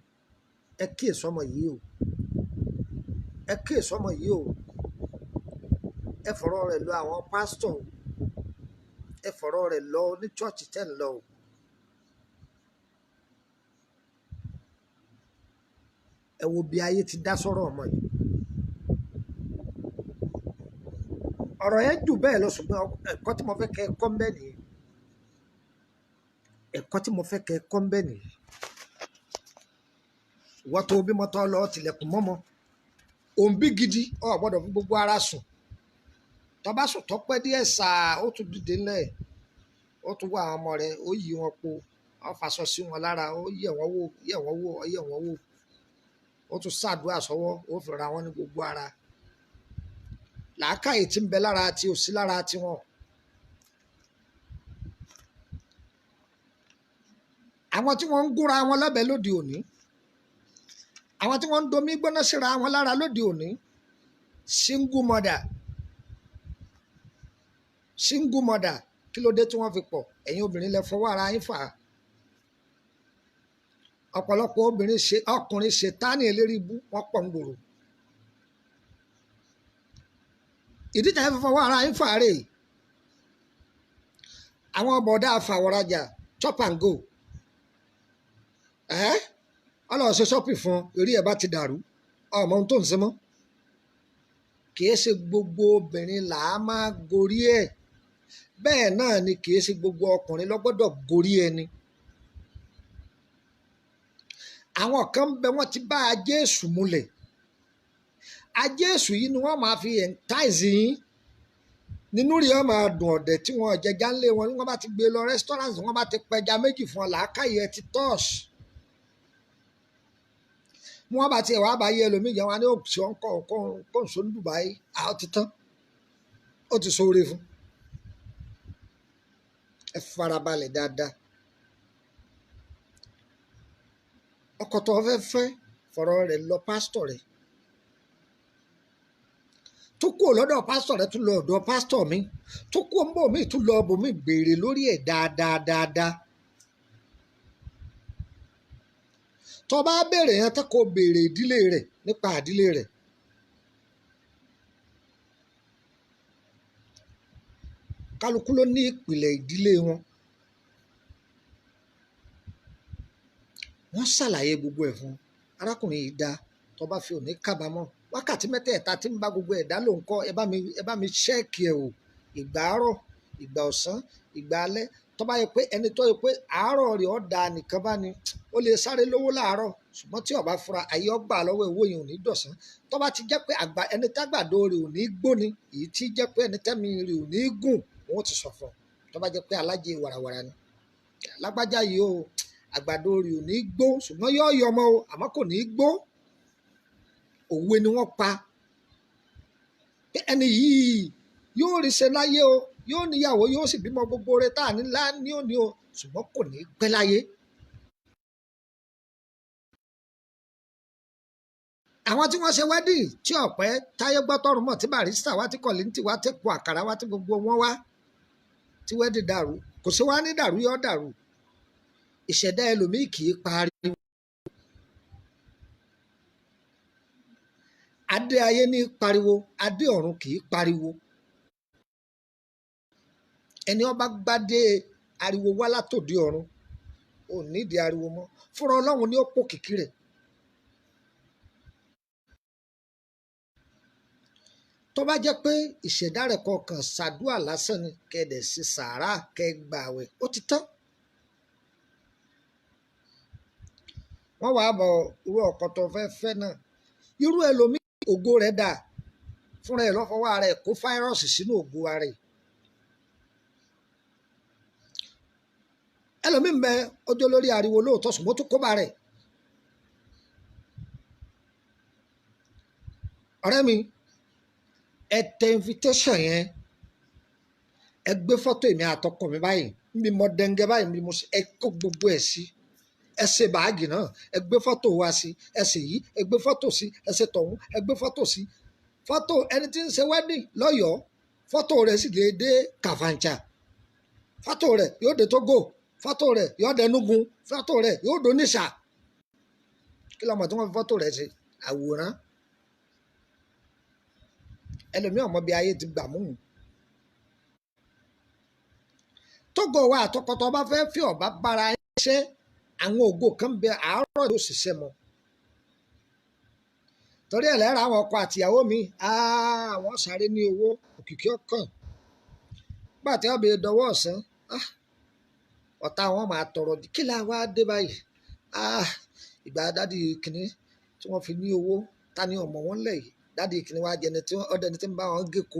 ẹ kíyèsí ọmọ yìí o ẹ kíyèsí ọmọ yìí o ẹ fọ̀rọ̀ rẹ̀ lọ àwọn pásítọ̀ ẹ fọ̀rọ̀ rẹ̀ lọ ní chọ́ọ̀chì tẹ́ ń lọ o ẹ wo bí ayé ti dá sọ́rọ̀ ọmọ yìí ọ̀rọ̀ yẹn jù bẹ́ẹ̀ lọ ṣùgbọ́n ẹ̀kọ́ tí mo fẹ́ kẹ́ ẹ kọ́ ń bẹ nìyí ẹ̀kọ́ tí mo fẹ́ kẹ́ ẹ kọ́ ń bẹ nìyí ìwọ tó bímọ tó lọ tilẹ̀kùn mọ́mọ́ òǹbí gidi o gbọ́dọ̀ fi gbogbo ara sùn tó bá sùn tó pẹ́ díẹ̀ sáà ó tún dìde ńlẹ̀ ó tún wá àwọn ọmọ rẹ̀ ó yí wọn po ó faṣọ sí wọn lára ó yẹ̀ wọ́n wò ó tún ṣàdúrà sọ́wọ́ ó fi ra wọn ní gbogbo ara làákàyè tí ń bẹ lára tí ò sí lára tiwọn. àwọn tí wọ́n ń gúnra wọn lọ́bẹ lóde òní àwọn tí wọ́n ń domi gbóná síra wọn lára lóde òní single mother kí ló dé tí wọ́n fi pọ̀ ẹ̀yin obìnrin lẹ fọwọ́ ara yín fà á ọ̀pọ̀lọpọ̀ ọkùnrin ṣètánì eléri ibú wọ́n pọ̀ ń gbòòrò ìdí tẹ́ fi fọwọ́ ara yín fà á rè àwọn bọ̀dá afàwọ̀rajà chop and go ọlọ́ọ̀ ṣe ṣọ́pì fún eré ẹ̀ bá ti dàrú ọmọ ohun tó ń ṣe mọ́ kìí ṣe gbogbo obìnrin là á máa gorí ẹ̀ bẹ́ẹ̀ náà ni kìí ṣe gbogbo ọkùnrin ló gbọ́dọ̀ gorí ẹni àwọn kan bẹ wọ́n ti bá ajé èṣù múlẹ̀ ajé èṣù yìí ni wọ́n máa fi ẹ̀ńtáìsì yín nínú rí ọ máa dùn ọ̀dẹ̀ tí wọ́n jẹjá ńlé wọn wọ́n bá ti gbé lọ rẹ́sítọ́ráǹtì wọ́n bá ti pẹja méjì fún ọ làákàyè ti tọ́ọ̀ṣì wọ́n bá tiẹ̀ wá bá yẹ ẹlòmíì jẹun wọn ní òkùsì ọ̀nkọ̀ kó n so ní Dubai àwọn ti tán ó ti sóore fún ẹ farabalẹ̀ dáadáa ọkọ tó fẹ́ fọ̀rọ̀ rẹ̀ lọ pásítọ̀ rẹ̀ tó kú lọ́dọ̀ pásítọ̀ rẹ̀ tún lọ ọ̀dọ̀ pásítọ̀ mi tó kú ń bọ̀ mí tún lọ bò mí béèrè lórí ẹ̀ dáadáa tó bá béèrè yẹn tó kó béèrè ìdílé rẹ̀ nípa ìdílé rẹ̀ kálukú ló ní ìpìlẹ̀ ìdílé wọn wọ́n ṣàlàyé gbogbo ẹ̀ fún arákùnrin yìí dá tó bá fi òní kábàámọ̀ wákàtí mẹ́tẹ̀ẹ̀ta tí ń bá gbogbo ẹ̀dá ló ń kọ́ ẹ bá mi ṣẹ́ẹ̀kì ẹ̀ o ìgbà àárọ̀ ìgbà ọ̀sán ìgbà alẹ́ tó bá yẹ pé ẹni tó yẹ pé àárọ̀ rẹ̀ ọ̀ da nìkan bá ní ó lè sáré lówó láàárọ̀ ṣùgbọ́n tí ó bá fura ayé ọgbà lọ́wọ́ owó yẹn ò ní dọ̀sán tó bá ti jẹ́ pé ẹni tágbàdo rẹ̀ ò ní gbóni èyí tí jẹ́ pé ẹni tẹ́mi rẹ̀ ò ní gùn wọn ó ti sọ̀fọ̀ tó bá jẹ́ pé alájẹ wàràwàrà ni lágbájá yìí o àgbàdo rẹ̀ ò ní gbó ṣùgbọ́n yóò yọmọ o àmọ́ kò ní gbó òwe ni wọ́n pa pé ẹni yìí yóò rí ṣe láyé o yóò níyàwó yóò sì bímọ gbogbo rẹ̀ tá à ní lá ní òní o ṣùgbọ́n kò ní pẹ́ láyé. àwọn tí wọ́n ṣe wedding tí ọ̀pẹ́ táyé gbọ́tọ̀rùn mọ̀ tí barista wá tí kọ̀lìntì wá tí kú àkàrà wá tí gbogbo wọn wá tí wedding dàrú kò sí wá ní dàrú yóò dàrú ìṣẹ̀dá ẹlòmíì kì í pariwo adé ayé ní pariwo adé ọ̀run kì í pariwo ẹni ọba gbádé ariwo wá látòdì ọ̀run ò nídìí ariwo mọ́ fúnra Ọlọ́run ní ó pò kìkì rẹ̀ tó bá jẹ́ pé ìṣẹ̀dá rẹ̀ kọ̀ọ̀kan ṣàdúà lásán ni kẹ́ẹ̀dẹ̀ sí sàárà kẹ́ẹ̀gbàwẹ̀ ó ti tán. wọ́n wàá bọ̀ irú ọkọ tó fẹ́ náà irú ẹlòmíì ògo rẹ̀ dà fúnra ẹ̀ lọ́fọwọ́ ara ẹ̀ kó fáírọ́ọ̀sì sínú ògo ara ẹ̀ ẹlòmíì ń bẹ ọjọ́ lórí ariwo lóòótọ́ ṣùgbọ́n tó kó bá rẹ̀ ọ̀rẹ́ mi ẹ tẹ invitation yẹn ẹ gbé fọ́tò èmi àtọkọ mi báyìí níbi mo dẹ́ngẹ́ báyìí níbi mo ẹ kó gbogbo ẹ̀ sí ẹ ṣe báàgì náà ẹ gbé fọ́tò wá sí ẹ ṣe yìí ẹ gbé fọ́tò sí ẹ ṣe tọ̀hún ẹ gbé fọ́tò sí fọ́tò ẹni tí ń ṣe wedding lọ́yọ̀ọ́ fọ́tò rẹ̀ sì lè dé Kàfàǹchà fọ́tò rẹ̀ yóò dé Tógò fọ́tò rẹ̀ yóò dé Enugu fọ́tò rẹ̀ yóò dé Onitsha kí lọ́mọ tí wọ́n fi fọ́tò rẹ̀ ṣe àwòrán ẹlòmíì ọmọ bíi ayé ti gbà mú un Tógò wa àtọkọtọ bá fẹ́ fi ọba bára ẹ ṣe àwọn ògo kan bẹ àárọ̀ ló ṣiṣẹ́ mọ́ torí ẹ̀ lẹ́rọ àwọn ọkọ àtìyàwó mi àwọn sáré ní owó òkìkí ọkàn gbà tí wọ́n bẹ dọwọ́ ọ̀sán ọ̀tá wọn máa tọrọ kí la wá dé báyìí ìgbà dádì kìnní tí wọ́n fi ní owó ta ni ọmọ wọn lẹ̀ yìí dáàdi kìnìún wa jẹni tí ọdẹni tí ń bá wọn géko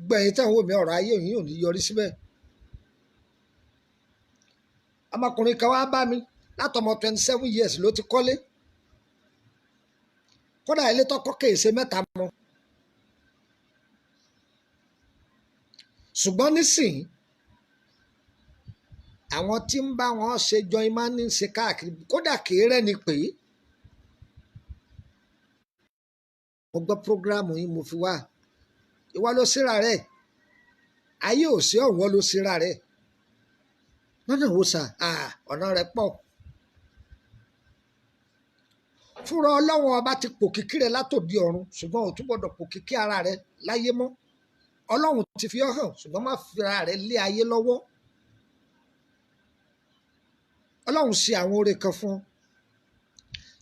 gbẹ̀yìn tí àwọn òmí ọ̀rọ̀ ayé yìí ò ní yọrí síbẹ̀. ọmọkùnrin kan wá bá mi látọmọ 27 years ló ti kọ́lé kódà ilé tọkọ kèése mẹ́ta mọ́ ṣùgbọ́n nísìnyí àwọn tí ń bá wọn ṣe join máa ń ṣe káàkiri kódà kéré ni pé mo gbọ́ prógráàmù yìí mo fi wá ìwọ ló síra rẹ̀ ayé ò sí ọ̀wọ́ ló síra rẹ̀ lọ́nà wo sà ọ̀nà rẹ̀ pọ̀ fúnra ọlọ́wọ́n ọba ti pò kíkí rẹ̀ látòdì ọ̀run ṣùgbọ́n ò tún gbọ́dọ̀ pò kíkí ara rẹ̀ láyé mọ́ ọlọ́run ti fi ọ́ hàn ṣùgbọ́n má fira rẹ̀ lé ayé lọ́wọ́ ọlọ́run ṣe àwọn oore kan fún ọ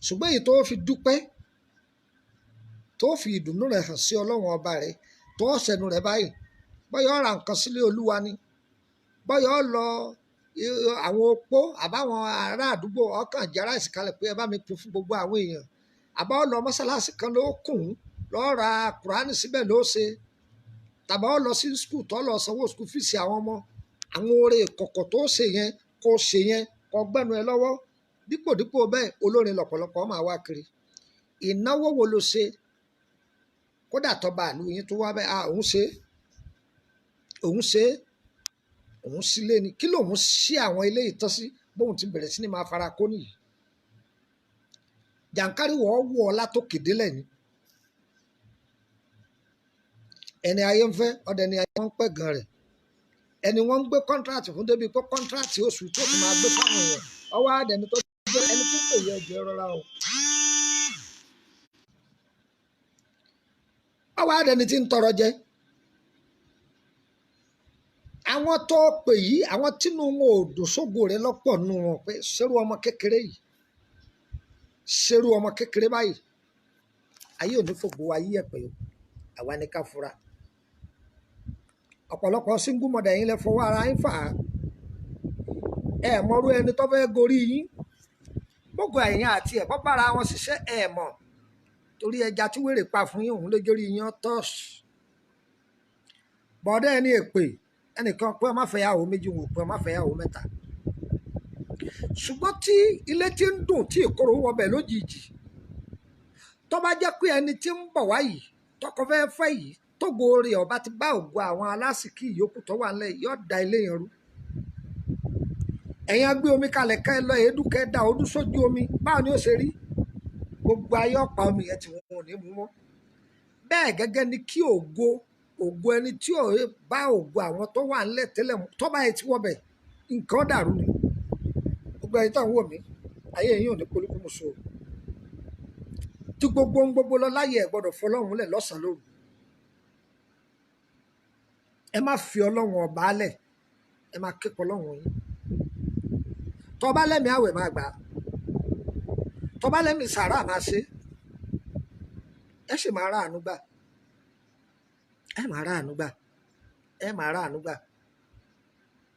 ṣùgbọ́n èyí tó fi dúpẹ́ tó fi ìdùnnú rẹ̀ hàn sí ọlọ́run ọba rẹ̀ tó ṣẹnu rẹ̀ báyìí bọ́yọ̀ ó ra nǹkan sílé olúwa ni bọ́yọ̀ ó lọ àwọn opó àbáwọn ará àdúgbò ọkàn jẹ́ ráìsì kalẹ̀ pé ẹ bá mi pín fún gbogbo àwọn èèyàn àbá ó lọ mọ́sálásí kan ló kùn lọ́ọ́ ra kùránì síbẹ̀ ló ṣe tàbá ó lọ sí skul tó lọ sanwó skul fíìsì àwọn ọmọ àwọn oore ìkọ̀kọ̀ tó ṣe yẹn kó ṣe yẹn kó gbẹ́nu ẹ lọ́wọ́ dípòdípò bẹ́ẹ̀ olórin lọ̀pọ̀lọpọ̀ máa wá kiri ìnáwó wo ló ṣe kódà tọba àlù yín tó wá bẹ́ẹ̀ òun sílé ni kí lòun ṣí àwọn ilé ìtọ́ sí bóun ti bẹ̀rẹ̀ sí ni máa fara kó nìyí jàǹkárí wọ́n wọ̀ ọ́ látòkè délẹ̀ ni ẹni ayé ń fẹ́ ọdẹ ni ayé wọn ń pẹ́ gan rẹ̀ ẹni wọ́n ń gbé kọ́ńtrátì fún débi pé kọ́ńtrátì oṣù tó ti máa gbé fáwọn èèyàn ọwọ́ àdẹni tó gbé ẹni tó pè yẹ ẹjọ́ rọra o ọwọ́ àdẹni tí ń tọrọ jẹ àwọn tó pè yìí àwọn tínú wọn ò dùn sógo rẹ lọ́pọ̀ nù wọn pé ṣerú ọmọ kékeré yìí ṣerú ọmọ kékeré báyìí ayé ò ní fògbó ayé ẹ̀pẹ̀ o àwa ní ká fura ọ̀pọ̀lọpọ̀ single mother yín lẹ fọwọ́ ara yín fà á ẹ mọ̀rú ẹni tó fẹ́ gorí yín gbogbo ẹ̀yìn àti ẹ̀kọ́ bára wọn ṣiṣẹ́ ẹ mọ̀ torí ẹja tí wèrè pa fún yín òun ló jórí yín tọ́ọ̀sì bọ́dọ̀ ẹni èpè ẹnìkan pé ọmọ fẹ́ yàwó méjì wò pé ọmọ fẹ́ yàwó mẹ́ta ṣùgbọ́n tí ilé tí ń dùn tí ìkorò wọbẹ̀ lójijì tó bá jẹ́ pé ẹni tí ń bọ̀ wáyìí tọkọ fẹ́ yìí tógo orí ọba ti bá ògo àwọn alásìkí ìyókù tó wà nílẹ̀ yóò da ilé yẹn rú ẹ̀yin gbé omi kalẹ̀ ká ẹ lọ èédú kẹ́ ẹ da odú sójú omi báwo ni ó ṣe rí gbogbo ayé ọ̀pá omi yẹn tí wọn ò ní mú mọ́ bẹ́ẹ̀ gẹ́gẹ́ ni kí ògo ẹni tí ò bá ògo àwọn tó wà nílẹ̀ tẹ́lẹ̀ tó bá yẹ ti wọ́ bẹ̀ nǹkan dàrú ni gbogbo ẹni tó ń wò mí ayé yìí ò ní polúkú mu so tí gbogbo ń gbogbo lọ láyé ẹ gbọ́dọ̀ fọlọ́run lẹ̀ lọ́sàn-án lóru ẹ má fi ọlọ́run ọba lẹ̀ ẹ má képe ọlọ́run yín tó bá lẹ́mìí àwẹ̀ máa gbà tó bá lẹ́mìí sàárà máa ṣe ẹ sì máa ráàánú gbà ẹ máa ráàánú gbà ẹ máa ráàánú gbà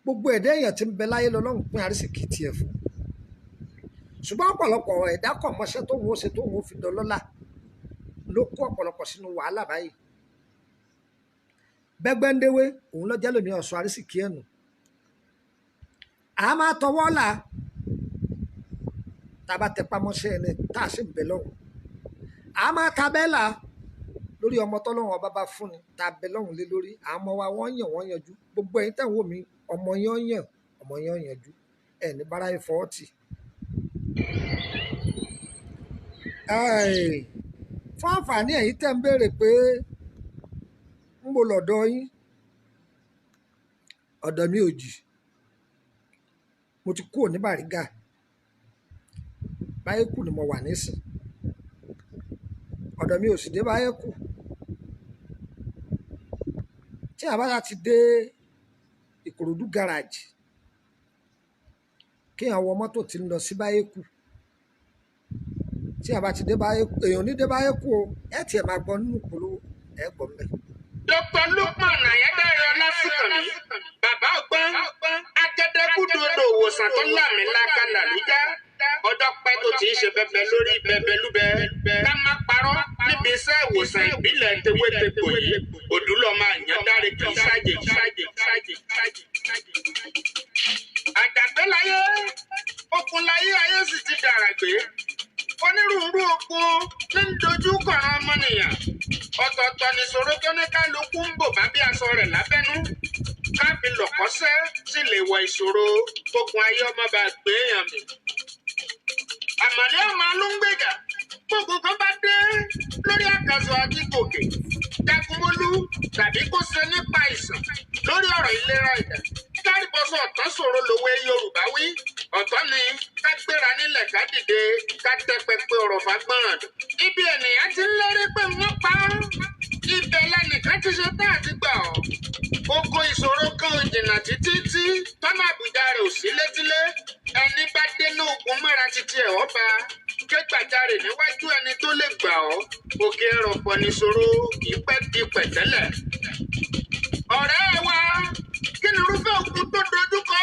gbogbo ẹ̀dá èèyàn tí ń bẹ láyé lọ́lọ́run pín àrísìkí tiẹ̀ fún ṣùgbọ́n ọ̀pọ̀lọpọ̀ ẹ̀dá kọ̀ mọ́ṣẹ́ tó wọ́n ṣe tó wọ́n fi dọlọ́lá ló kó ọ̀pọ̀lọpọ̀ sínú wàhálà báyìí bẹ́gbẹ́ndéwé òun ló jẹ́ lómi ọ̀ṣọ́ àrísìkí ẹ̀nù a máa tọwọ́ là tá a bá tẹpá mọ́ṣẹ́ ẹni tá a sì ń bẹ lọ́hùn a máa ta bẹ́ẹ̀là lórí ọmọ tọ́lọ́hùn ọba bá fún ni tá a bẹ lọ́hùn lé lórí àwọn ọmọ wa wọ́n yàn wọ́n yanjú gbogbo ẹ̀yin tẹ̀ ń wò mí ọmọ yẹn yàn ọmọ yẹn yanjú ẹ̀ ní bára ẹ̀ fọwọ́ tì fún àǹfààní ẹ̀yin tẹ́ ń béèrè pé ń bo lọ́dọ̀ yín ọ̀dọ̀ mi ò jì mo ti kúrò ní Bàrígà Báyékù ni mo wà nísìn ọ̀dọ̀ mi ò sì dé Báyékù tí a bá ti dé Ìkòròdú gáràjì kí àwọn wọ mọ́tò tí ń lọ sí Báyékù tí a bá ti dé Báyékù èèyàn ní dé Báyékù o ẹ tiẹ̀ máa gbọ́ nínú ìpolówó ẹ gbọ́ mbẹ́. Dr. Lukman Ayédáyọ̀ Lásìkànmí bàbá ọgbọ́n akẹ́dẹ́kùdù odò òwòsàn tó láàmì lákàlà lújá ọjọ́ pẹ́ tó ti ń ṣe bẹbẹ lórí bẹbẹ lúbẹ ká má parọ́ níbi iṣẹ́ ìwòsàn ìbílẹ̀ tewétegbò yìí òdúlọ̀ máa yàn dáre kì í ṣáàjì. àjàgbé láyé okun láyé ayé sì ti dàrà gbé onírúurú okun ní ń dojú kọ̀ọ̀rọ̀ ọmọnìyàn ọ̀tọ̀ọ̀tọ̀ nìṣòro tó ní kálukú ń bò bá bí aṣọ rẹ̀ lábẹ́nú káfí lọ̀kọ́sẹ́ sì lè wọ ìṣòro okun ayé ọmọ bá gbé èèyàn mi. àmọ̀lé ọmọ alóńgbèjà gbogbo kan bá dé lórí àkàsọ̀ àti gòkè jagunmólú tàbí kó ṣe nípa ìsàn lórí ọ̀rọ̀ ìlera ẹ̀dá kárìbọ̀sọ̀ ọ̀tọ̀ ṣòro lòwe Yorùbá wí ọ̀tọ̀ ni ká gbéra nílẹ̀ ká dìde ká tẹ́ pẹpẹ ọ̀rọ̀ fagbọ́n ibi ènìyàn ti ń lérí pé wọ́n pa á ibẹ̀ lẹ́nìkan ti ṣe tá àti gbà ọ́ oko ìṣòro kan ò jìnnà títí tí tọ́mọ àbújá rẹ̀ ò sí létílé ẹni bá dénú ogun mọ́ra títí ẹ̀ ọba ké gbàjarè níwájú ẹni tó lè gbà ọ́ òkè ẹ̀rọ̀pọ̀ níṣòro kì í pẹ́ di pẹ̀tẹ́lẹ̀. ọ̀rẹ́ wa kí ni irúfẹ́ ogun tó dojúkọ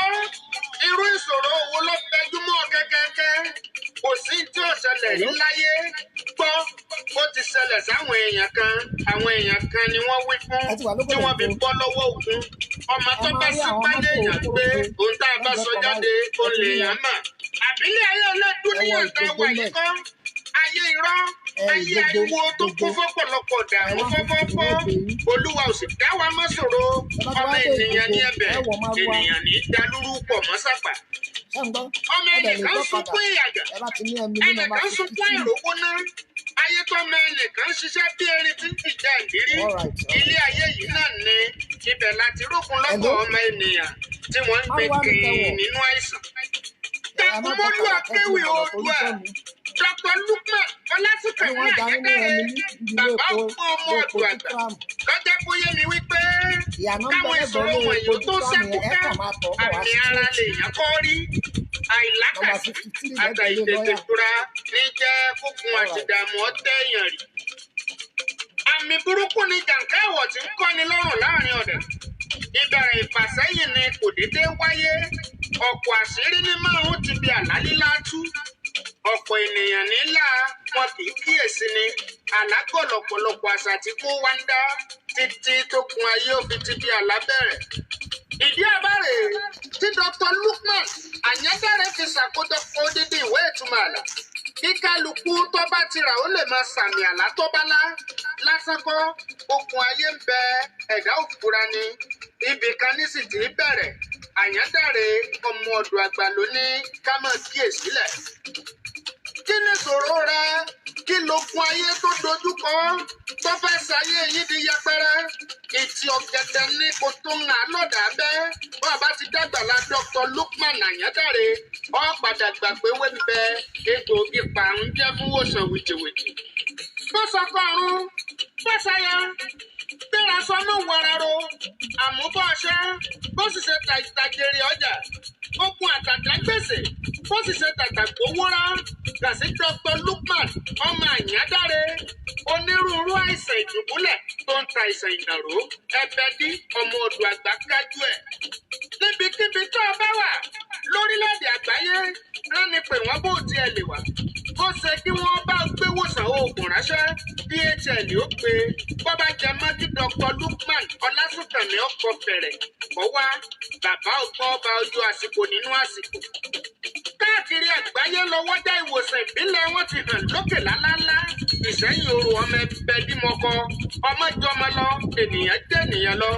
irú ìṣòro wo ló fẹjúmọ́ kẹ́kẹ́kẹ́ kò sí tí ò ṣẹlẹ̀ rí láyé gbọ́ ó ti ṣẹlẹ̀ sáwọn èèyàn kan àwọn èèyàn kan ni wọ́n wí fún tí wọ́n fi bọ́ lọ́wọ́ ogun ọmọ tó bá sípàdé èèyàn pé ohun tá a bá sọ jáde ó lè yàn mà àbílẹ̀ ayé ọlọ́dún níyàn tá a wà yìí kọ́ ayé irọ́ ayé ariwo tó kún fọ́pọ̀lọpọ̀ dààmú fọ́fọ́fọ́ olúwa ò sì dá wa mọ́ ṣòro ọmọ ènìyàn ní ẹ̀bẹ̀ ènìyàn ní dalúrú pọ̀ mọ́ sápà ọmọ ẹnìkan sunkún ìyàgà ẹnìkan sunkún ìrókò náà ayé tó mọ ẹnìkan ṣiṣẹ́ bí erin tí ń fìjà ìdírí ilé ayé yìí náà ní ibẹ̀ láti rókun lọ́pọ̀ ọmọ ènìyàn tí wọ́n ń gbé kìn nínú àìsàn. Jagunmólú akéwì oòdùà Dr. Lukman Ọlásùnkànmí Àyẹ́dáre bàbá ọmọ ọ̀dọ̀ àgbà lọ́jọ́ bóyá mi wípé káwọn ìṣòro wọ̀nyí tó ṣẹ́kù ká àmì ara lèèyàn kọ́ rí àìlákàsí àtàìtètè fura ní jẹ́ fúnfun àtìdààmú ọ̀tẹ̀yàn rí. àmì burúkú ni jàǹká ẹ̀wọ̀ tí ń kọ́ni lọ́rùn láàrin ọ̀dẹ̀ ìbẹ̀rẹ̀ ìfàsẹ́yìn ni kò dédé wáyé ọ̀pọ̀ àṣírí ní márùn-ún ti di àlálílá tú ọ̀pọ̀ ènìyàn nílà wọn kì í kíyèsí ni àlágọ̀ lọ̀pọ̀lọpọ̀ àṣà tí kò wá ń dá títí tó kun ayé òfin ti di àlábẹ̀rẹ̀. ìdí àbárè tí Dr. Lukman Àyẹ́dáre fi ṣàkójọpọ̀ odidi ìwé ìtumọ̀ àlà kí kálukú tó bá ti rà ó lè máa sàmì àlá tó bá lá lásán kọ́ okùn ayé ń bẹ ẹ̀dá òfura ni ibì kan ní sì ti bẹ̀rẹ̀ Àyẹ́dáre ọmọ ọ̀dọ̀ àgbà ló ní ká máa kíyèsílẹ̀. kí ni ìṣòro rẹ kí lókun ayé tó dojúkọ tó fẹ́ ṣayé yìí di yẹpẹrẹ ìtì ọ̀gẹ̀dẹ̀ ní kò tó ń hàn lọ́dà bẹ́ bó a bá ti dàgbàlá Dr. Lukman Àyẹ́dáre ó padà gbà pé wẹ́ńbẹ́ egbòogi pàrún jẹ́ fún wòsàn wìtìwìtì. bó sọkọrun bó ṣayá gbéra sọnù wàràrò àmúbọ̀ṣẹ́ bó sì ṣe tàjèrè ọjà okun àtàtà gbèsè bó sì ṣe tàtàgbówórá gàsí Dr. Lukman ọmọ Àyẹ́dáre onírúurú àìsàn ìdùbúlẹ̀ tó ń ta àìsàn ìdàrú ẹbẹdí ọmọ ọ̀dọ̀ àgbà kájú ẹ̀. níbikíbi tó o bá wà lórílẹ̀‐èdè àgbáyé ránni pé wọ́n bó tiẹ̀ lè wà bó ṣe kí wọ́n bá gbé wòsàn oògùn ránṣẹ́ DHL ó pé bọ́bá jẹ mọ́ kí Dr. Lukman Ọlásùnkànmí ọkọ̀ fẹ̀rẹ̀ kọ́ wá bàbá ọgbọ́n ọba ojú àsìkò nínú àsìkò. káàkiri àgbáyé lọ́wọ́jà ìwòsàn ìbílẹ̀ wọn ti hàn lókè lálálá ìṣẹ́yìn oru ọmọ ẹgbẹ́ dímọ̀kọ ọmọ jọmọ lọ ènìyàn jẹ́ ènìyàn lọ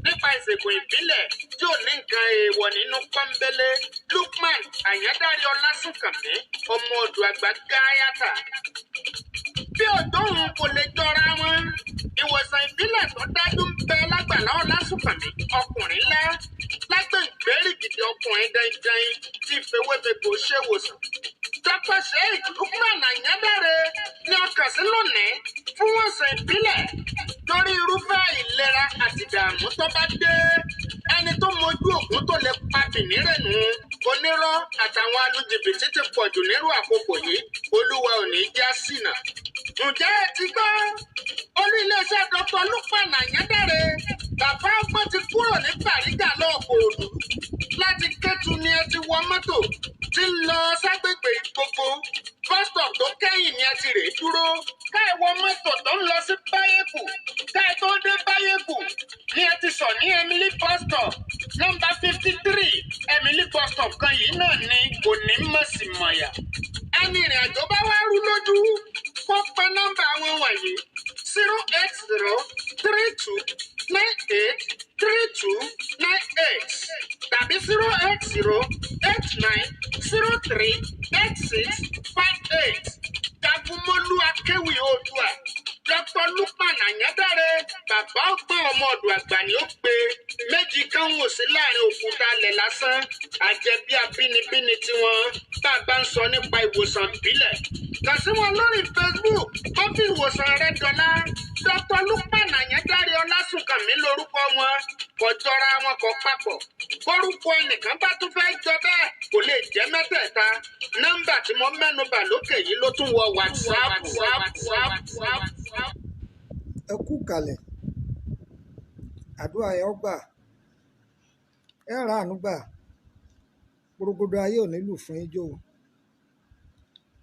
nípa ìṣègùn ìbílẹ̀ tí ò ní nǹkan èèwọ̀ nínú pọ́nbélé Lukman Àyẹ́dáre Ọlásùnkànmí ọmọ ọ̀dọ̀ àgbà gáyàtà. bí òdòrùn kò lè jọra wọn ìwòsàn ìbílẹ̀ tó dájú ń bẹ lágbàlá Ọlásùnkànmí ọkùnrin ńlá lágbègbèrè gidi ọkùnrin dandan tí ìfowópamọ́ ṣèwòsàn. Dr. Sheikh Lukman Àyẹ́dáre ní ọkàn sí lónìí fún wòsàn ìbílẹ̀ lórí irúfẹ́ ìlera àti ìdààmú tó bá dé ẹni tó mojú ògún tó lè pa bìnírẹ̀nù onírọ́ àtàwọn alújìbìtì ti pọ̀jù nírú àkókò yìí olúwa ò ní já ṣìnà. ǹjẹ́ ẹ ti gbọ́ olú iléeṣẹ́ Dr. Lukman Àyẹ́dáre bàbá ọgbọ́n ti kúrò ní Bàrígà lọ́ọ̀kọ̀ òdù láti Kétu ni ẹ ti wọ mọ́tò tí ń lọ ságbègbè gbogbo bus stop tó kẹ́yìn ni ẹ ti rè dúró káì wọ mọ́tò tó ń lọ sí báyẹ̀kù káì tó dé báyẹ̀kù ni ẹ ti sọ ní Emily bus stop nọ́mbà 53 Emily bus stop kan yìí náà ni kò ní mọ̀sí mọ̀yà ẹni ìrìn àjò bá wá rú lójú kó pa nọ́mbà wọn wọ̀nyí 08032983298 tàbí 08089038658 Jagunmọ́lú akéwì Oòduà Dr. Lukman Anyadare bàbá ọgbọ́n ọmọ ọ̀dọ̀ àgbà ni ó pe méjì kan wò sí láàrin òkúta alẹ̀ lásán àjẹbí abínibíni tiwọn tá a bá ń sọ nípa ìwòsàn ìbílẹ̀ kàn sí wọn lórí Facebook ó fi ìwòsàn rẹ dọ́là Dr. Lukman Anyadare Ọlásùnkànmí lórúkọ wọn kò jọra wọn kò papọ̀ bórúkọ ẹnìkan bá tún fẹ́ jọ bẹ́ẹ̀ kò lè jẹ́ mẹ́tẹ̀ẹ̀ta nọ́mbà tí mo mẹ́nubà lókè yìí ló tún wọ WhatsApp. ẹ kú kalẹ̀ àdúrà yẹn ó gbà ẹ ra àánú gbà gbogbo ayé ò nílù fún ijó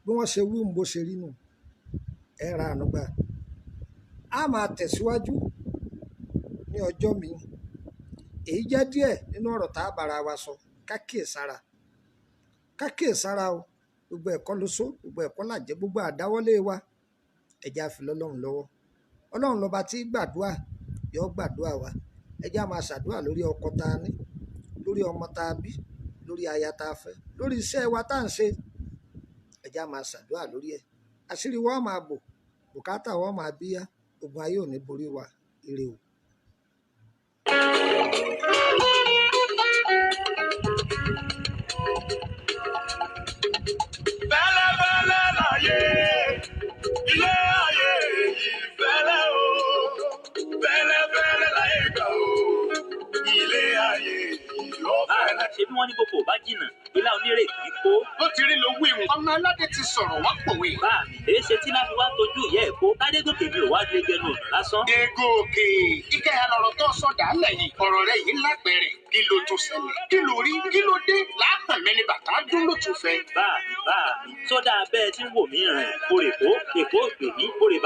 bí wọ́n ṣe wí ń bó ṣe rí nù ẹ ra àánú gbà a máa tẹ̀síwájú ní ọjọ́ mi èyí jẹ́ díẹ̀ nínú ọ̀rọ̀ tá a bára wa sọ kákíyèsára o gbogbo ẹ̀kọ́ ló sọ gbogbo ẹ̀kọ́ làjẹ́ gbogbo àdáwọ́lé wa ẹ̀já fi lọ́lọ́run lọ́wọ́ ọlọ́run lọ́ba tí gbàdúrà yọ gbàdúrà wa ẹ̀já máa ṣàdúrà lórí ọkọ tá a ní lórí ọmọ tá a bí lórí aya tá a fẹ́ lórí iṣẹ́ wa tá à ń ṣe ẹ̀já máa ṣàdúrà lórí ẹ̀ àṣírí wa máa bò bùkátà wa máa bíyá ogun ayé ò ní borí wa ire o. Bẹ́lẹ́bẹ́lẹ́ láyé, ilé ayé yìí fẹ́lẹ́ o. Bẹ́lẹ́bẹ́lẹ́ láyé gbà o, ilé ayé yìí ó fẹ́lẹ́. Ṣé bí wọ́n ní gbogbo bá jìnnà ilá onírè kì í kó. Ó ti rí lo wíwù ọmọ aládé ti sọ̀rọ̀ wá pòwe. Bá mi èé ṣe tí láti wá tójú ìyá ẹ̀ kó Adégòkè mi ò wá lé gẹnu ọ̀nà lásán. Dégòkè ike àlọ́rọ̀ tó sọ̀dà lẹ́yìn ọ̀rọ̀ rẹ̀ yìí lápẹ̀rẹ̀ kí ló tún ṣẹlẹ̀ kí ló rí kí ló dé láàpẹ̀ mẹ́ni bàtà dún ló tún fẹ́. Bá mi sódà bẹ́ẹ̀ tí ń wò mí rìn kórè kó Èkó ògbè ní kórè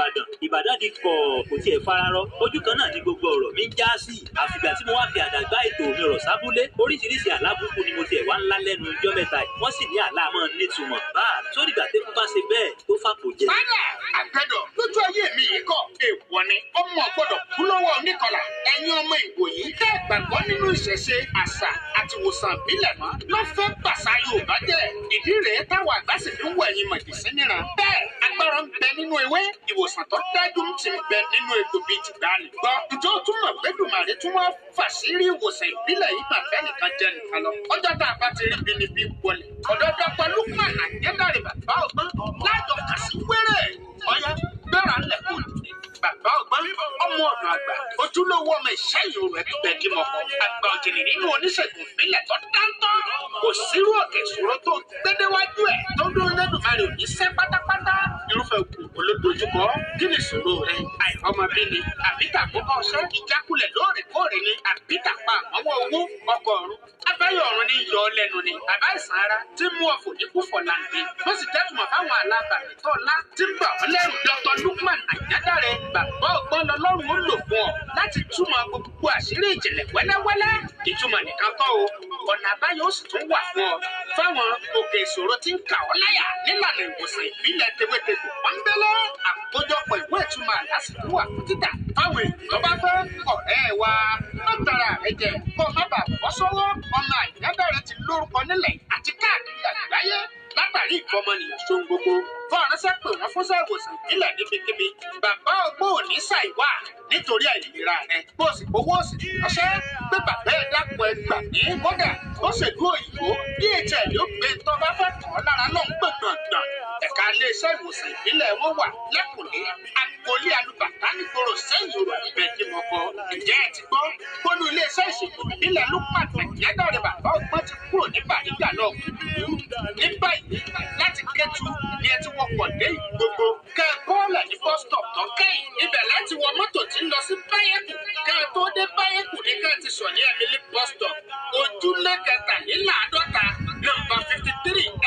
Ìbàdàn di kọ̀ kò tiẹ̀ fararọ ojú kan náà ní gbogbo ọ̀rọ̀ mi ń já sí àfìgbà tí mo wá fi àdàgbà ètò mi rọ̀ sábúlé oríṣiríṣi àlábùkù ni mo tiẹ̀ wá ńlá lẹ́nu ijọ́ mẹ́ta yìí wọ́n sì ní àlá máa nítumọ̀ bá sórí ìgbà tẹ́kú bá ṣe bẹ́ẹ̀ tó fàpò jẹ. Bádà àgbẹ̀dọ̀ lójú ayé mi yìí kọ̀ èèwọ̀ ni ọmọ gbọ́dọ̀ kú lọ́wọ́ oníkọlà ẹ̀yin ọmọ ìwò yìí tẹ́ gbàgbọ́ nínú ìṣẹ̀ṣe àṣà àti ìwòsàn ìbílẹ̀ mọ́ ló fẹ́ pàṣà Yorùbá jẹ́ ìdí rèé táwọn àgbà sì fi ń wọ ẹ̀yin mọ̀jẹ̀sí níran bẹ́ẹ̀ agbára ń bẹ nínú ewé ìwòsàn tó dájú ń ti bẹ nínú egbò bíi tìgbàanì gbọ́ ìjọ túmọ̀ gbẹ́dùmarè tún wá fàṣírí ìwòsàn ìbílẹ̀ yìí mà fẹ́ nìkan jẹ́ nìkan lọ ọjọ́ tá a bá ti rí bínibí wọlé ọ̀dọ́ Dr. Lukman Anyadare bàbá ọgbọ́n lájọ kà sí wẹ́rẹ́ ọ̀yá gbéra ńlẹ̀ kò ní bàbá ọgbọ́n ọmọ ọ̀dọ̀ àgbà ojúlówó ọmọ ìṣẹ́yìn òru ẹbí bẹ́ẹ̀ kí mọ̀ kọ́ àgbà ọ̀jìnì nínú oníṣègùn ìbílẹ̀ tó dáńtọ́ kò sírú òkè ìṣòro tó gbédéwájú ẹ̀ tó dún lẹ́dùnmarè òní sẹ́ pátápátá irúfẹ́ òkú olódojúkọ kí ni ìṣòro rẹ àìrọ́mọbíni àbíta àkókò ọṣẹ́ ìjákulẹ̀ lóòrèkóòrè ni àbíta pa àmọ́wọ́ owó ọkọ̀ ọ̀run abẹ́yọ̀ ọ̀run ní yọ lẹ́nu ni àbá ìsàn ara tí mú ọ̀fọ̀ ní kúfọ̀ láǹdé wọ́n sì tẹ́tùmọ̀ fáwọn alábàárẹ̀ tó ńlá tí ń bà wọ́n lẹ́rù Dr. Lukman Anyadare bàbá ọgbọ́n lọ́lọ́run ó lò fún ọ láti túmọ̀ gbogbo àṣírí ìjìnlẹ̀ wẹ́lẹ́wẹ́lẹ́ ìtumọ̀ nìkan kọ́ o ọ̀nà àbáyọ ó sì tún wà fún ọ fáwọn òkè ìṣòro tí ń kà ọ́ láyà nílànà ìwòsàn ìbílẹ̀ tewétegbò pọ́nbélé àkójọpọ̀ ìwé ìtumọ̀ àlásìkò wà fún títà fáwọn èèyàn tó bá fẹ́ ọ̀rẹ́ wa lọ́tara ẹ̀jẹ̀ kó má bàa bọ́ sọ́wọ́ ọmọ Anyadare ti lórúkọ nílẹ̀ àti káàkiri àgbáyé látàrí ìfọmọnìyàn ṣohun gbogbo fún aránṣẹ́ pé wọ́n fún ìwòsàn ìbílẹ̀ níbikíbi bàbá ọgbọ́n ò ní ṣàìwá nítorí àìlera rẹ bó sì owó sì ránṣẹ́ pé bàbá ẹ̀ dákun ẹ gbà ní kódà ó ṣèlú òyìnbó DHL ló gbé tó bá fẹ́ kàn án lára lọ́hùn gbọ̀ngbọ̀ngbọ̀n ẹ̀ka iléeṣẹ́ ìwòsàn ìbílẹ̀ wọn wà lẹ́kùnlé agboolé alùbàtà nígboro sẹ́yìn òrò ibẹ̀ tí mo kọ ǹjẹ́ ẹ ti gbọ́ gbónú iléeṣẹ́ ìṣègùn ìbílẹ̀ Lukman Anyadare bàbá ọgbọ́n ti kúrò ní Bàrígà lọ ní báyìí láti Kétu ni ẹ ti wọkọ̀ dé Ìgbogbo kẹ́ ẹ bọ́ọ̀lẹ̀ ní bus stop tó kẹ́yìn ibẹ̀ láti wọ mọ́tò tí ń lọ sí Báyẹ̀kù kẹ́ ẹ tó dé Báyẹ̀kù ní kẹ́ ẹ ti sọ ní Emily bus stop ojúlé kẹtàléláàádọ́ta nọ́mbà 53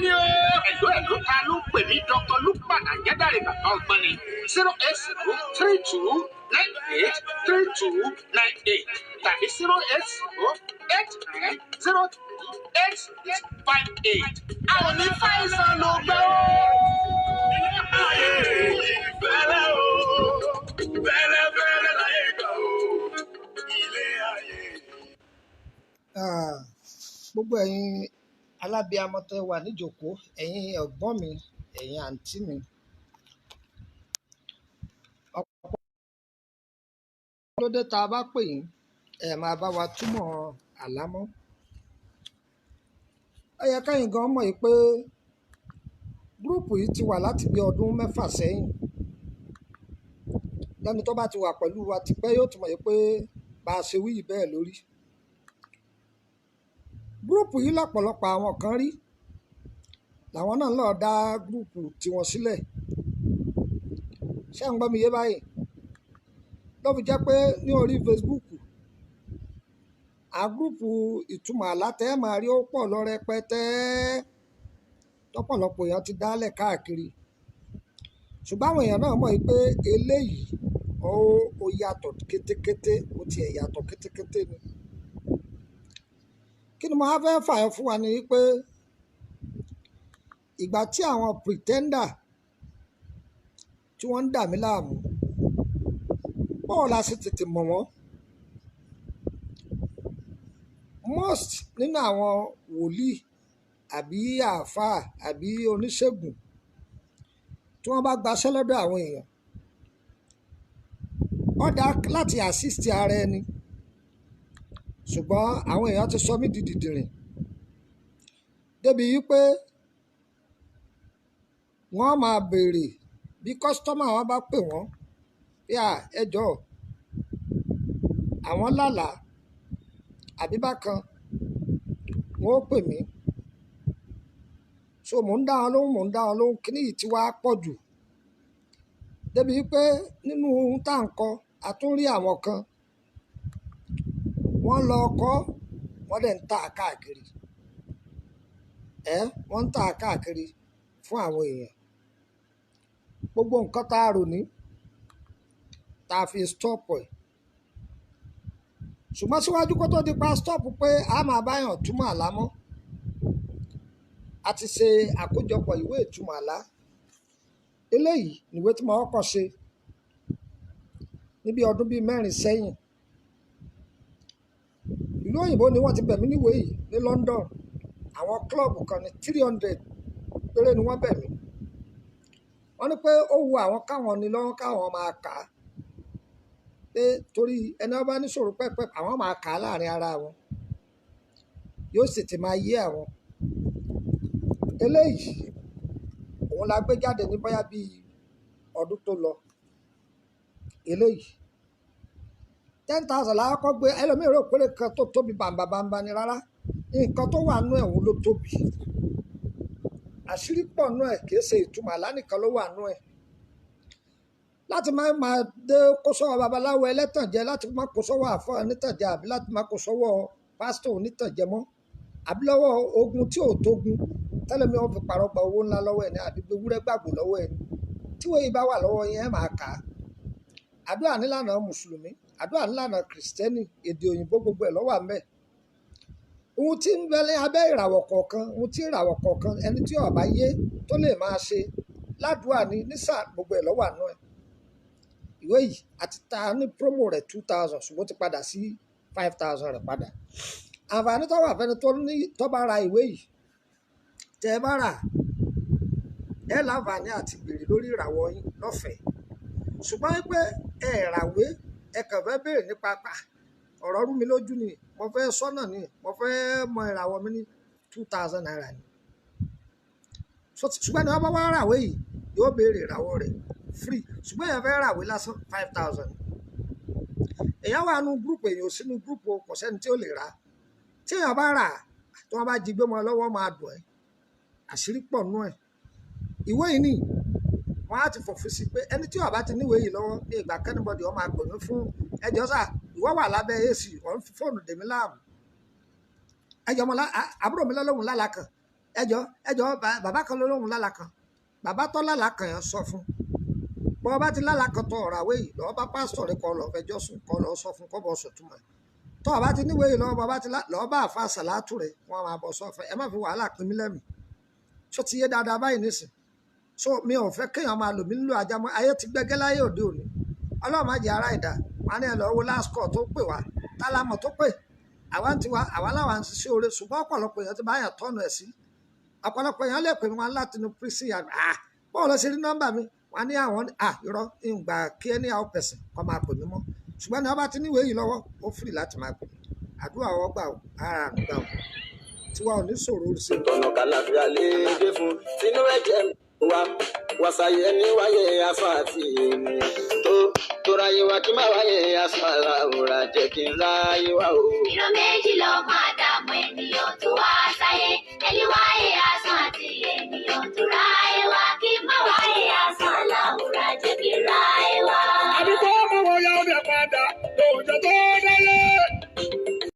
ni o. Ẹ̀ló ta ló pè ní Dr. Lukman Ajẹ́dàrẹ bàbá ọgbọ́n ni 08032983298 tàbí 08089038658. A ò ní fàìsàn ló gbẹ́ o. Ayé ìfẹ́lẹ́ o, fẹ́lẹ́fẹ́lẹ́ láyé gbà o, ilé ayé. Gbogbo ẹ̀yin alábíamọ tẹ́ wà níjòkó, ẹ̀yin ẹ̀gbọ́n mi, ẹ̀yin àǹtí mi, ọ̀pọ̀ lóde tá a bá pè yín ẹ̀ máa bá wa túmọ̀ àlámọ́. Ó yẹ kẹ́yìn gan mọ̀ yìí pé gúrúùpù yìí ti wà láti bí ọdún 6 sẹ́yìn. Lẹ́ni tó bá ti wà pẹ̀lú wa tipẹ́ yóò ti mọ̀ yìí pé bá a ṣe wí yìí bẹ́ẹ̀ lórí. Gúrúùpù yìí lọ́pọ̀lọpọ̀ àwọn kan rí làwọn náà lọ́ọ́ dá gúrúùpù tiwọn sílẹ̀. Ṣé ń gbọ́ mi yé báyìí? Ló fi jẹ́ pé ní orí Facebook gúrúùpù ìtumọ̀ àlá tẹ́ máa rí ó pọ̀ lọ rẹpẹtẹ lọ́pọ̀lọpọ̀ èèyàn ti dálẹ̀ káàkiri. Ṣùgbọ́n àwọn èèyàn náà mọ̀ pé eléyìí ó yàtọ̀ kétékété, ó tiẹ̀ yàtọ̀ kétékété ni. Kí ni mo á fẹ́ fààyàn fún wa ni pé ìgbà tí àwọn pretender tí wọ́n ń dà mí láàmú, báwo la ṣe tètè mọ̀ wọ́n? Most nínú àwọn wòlíì àbí àáfàá àbí oníṣègùn tí wọ́n bá gbaṣẹ́ lọ́dọ̀ àwọn èèyàn, wọ́n dá láti assist ara ẹni. Ṣùgbọ́n àwọn èèyàn ti sọ mí di dìdìrìn débi wípé wọ́n máa béèrè bí kọ́sítọ́mà wọn bá pè wọ́n pé ẹ jọ̀ọ́ àwọn lálàá àbí bákan, wọ́n ó pè mí. So mò ń dá wọn lóhùn kíní yìí ti wá pọ̀ jù débi wípé nínú ohun tá à ń kọ a tún rí àwọn kan wọ́n lọ kọ́ wọ́n dẹ̀ ń tà káàkiri. Wọ́n ń tà káàkiri fún àwọn èèyàn. Gbogbo nǹkan tá a rò ní tá a fi stop ẹ̀. Ṣùgbọ́n síwájú kó tó di pa stop pé a máa báyàn túmọ̀ àlámọ́, a ti ṣe àkójọpọ̀ ìwé ìtumọ̀ àlá. Eléyìí nìwé tí mo kọ́kọ́ ṣe níbi ọdún bíi 4 sẹ́yìn. Ìlú òyìnbó ni wọ́n ti bẹ̀ mí níwèé yìí ní London. Àwọn klọ́ọ̀bù kan ní 300 péré ni wọ́n bẹ̀ mí. Wọ́n ní pé ó wu àwọn káwọn ní lọ́wọ́ káwọn máa kà á, pé torí ẹni ọba níṣòro pẹ́pẹ́ àwọn máa kà á láàrin ara wọn, yóò sì ti máa yé àwọn. Eléyìí òun la gbé jáde ní bóyá bíi ọdún tó lọ. Eléyìí 10,000 la kọ́kọ́ gbé. Ẹlòmíràn rò pé kan tó tóbi bàǹbà ni, rárá, nǹkan tó wà nú ẹ̀ òun ló tóbi. Àṣírí pọ̀ nú ẹ̀, kìí ṣe ìtumọ̀ àlá nìkan ló wà nú ẹ̀. Láti máa dé kó sọ́wọ́ babaláwo ẹlẹ́tànjẹ, láti máa kó sọ́wọ́ àfọ́ onítànjẹ, àbí láti máa kó sọ́wọ́ pásítọ̀ onítànjẹ mọ́, àbí lọ́wọ́ ogun tí ò tógun tẹ́lẹ̀mí wọn fi pàrọ̀ gba owó ńlá lọ́wọ́ ẹ̀ ní, àbí ewúrẹ́ gbàgbó lọ́wọ́ ẹ̀ ní. Tí wọ́n yìí bá wà lọ́wọ́ yẹn máa kà á. Àdúrà nílànà mùsùlùmí, àdúrà nílànà kìrìsìtẹ́nì, èdè òyìnbó, gbogbo ẹ̀ ló wà ńbẹ̀. Ohun tí ń bẹ ní abẹ́ ìràwọ̀ kọ̀ọ̀kan, ohun tí ìràwọ̀ kọ̀ọ̀kan ẹni tí ó bá yé tó lè máa ṣe ládùúà ní nísà, gbogbo ẹ̀ ló wà nú ẹ̀. Ìwé yìí àti ta ní promo rẹ̀ 2,000 ṣùgbọ́n ti padà sí 5,000 rẹ̀ padà. Àǹfààní tó wà fẹ́ni tó bá ra ìwé yìí, tẹ́ ẹ bá rà ẹ láǹfààní àti béèrè lórí ìràwọ̀ yín lọ́fẹ̀ẹ́. Ṣùgbọ́n pé ẹ ràwé, ẹ kàn fẹ́ béèrè nípa ọ̀rọ̀ rú mi lójú ni, mo fẹ́ sọ́nà ni, mo fẹ́ mọ ìràwọ̀ mi ní 2,000 naira ni. Ṣùgbọ́n ní wọ́n bá wá ràwé yìí yóò béèrè ìràwọ̀ rẹ̀ free. Ṣùgbọ́n èèyàn fẹ́ ràwé lásán 5,000. Èèyàn wà nù gúrùpù, èèyàn ò sínú gúrùpù, kò sẹ́ni tí ó lè rà. Tí èèyàn bá rà tí wọ́n bá jí gbé mọ́ lọ́wọ́ máa dùn ẹ́. Àṣírí pọ̀ nú ẹ̀. Ìwé yìí ni wọ́n á ti fòfin sí pé ẹni tí ó bá ti níwèé yìí lọ́wọ́ ní ìgbà kẹ́nìbọ̀dì ó máa pè mí fún ẹjọ́ sà, ìwọ wà lábẹ́ AC, wọ́n fi fóònù dè mí láàmú. Ẹjọ́ àbúrò mi lọ́lọ́hùn lálàá kan ẹjọ́ bàbá kan lóhùn lálà kan bàbá tó lálà kan yẹn sọ fún bọ́ bá ti lálà kan tó ọ̀rọ̀ àwé yìí lọ́ọ́ bá pásítọ̀ rẹ kọ́ lọ́ọ́ fẹjọ́ sùn kọ́ lọ́ọ́ sọ fún kọ́ bọ́ sọ̀túnmọ̀ tó ọba ti níwèé yìí lọ́wọ́ bá ti lọ́ọ́ bá àfa sàlátù rẹ wọn máa bọ̀ sọ́fẹ́ ẹ má fi wàhálà pín mí lẹ́mìí tó ti yé dáadáa báyìí nísìn so mi ò fẹ́ kéèyàn máa lò mí nílò ajámọ́ ayé ti gbẹ́gẹ́ láyé òde òní ọlọ́run má jẹ́ ara ìdá wọn ní ẹ lọ́ọ́ wo last call tó pè wá tálámọ̀ tó pè àwa ń tiwa àwa láwa ń ṣiṣẹ́ oore ṣùgbọ́n ọ̀pọ̀lọpọ̀ èèyàn ti báyàn tọ́nu ẹ̀ sí ọ̀pọ̀lọpọ̀ èèyàn lè pè mí wọn láti inú prison bọ́ọ̀ lọ sí rí nọ́mbà mi wọn ní àwọn irọ́ ìgbà kí ẹni àwọn pẹ̀sìn kọ́ máa pè mí mọ́ ṣùgbọ́n ní ọba ti níwèé yìí lọ́wọ́ ó free láti máa pè mí àdúrà wọ́n gbà ó ara gbà ó tiwa ò ní sọ̀rọ̀ orí sí i. tọ̀nà kàlàfíà lè dé fún tinú ẹ̀jẹ̀ wa wàṣàyẹ ní wáyé aṣọ àti ènìyàn tó ráyé wa kí má wáyé aṣọ àlàwòrán jẹ́ kí n ráyé wa o. ìran méjì ló máa dààmú ènìyàn tó wá sáyé ẹni wáyé asán àti ènìyàn tó ráyé wá kí má wáyé asán àlàwòrán jẹ́ kí n ráyé wá. àdúgbò ọmọ wọn yà ó dẹ̀ padà lóòjọ́ tó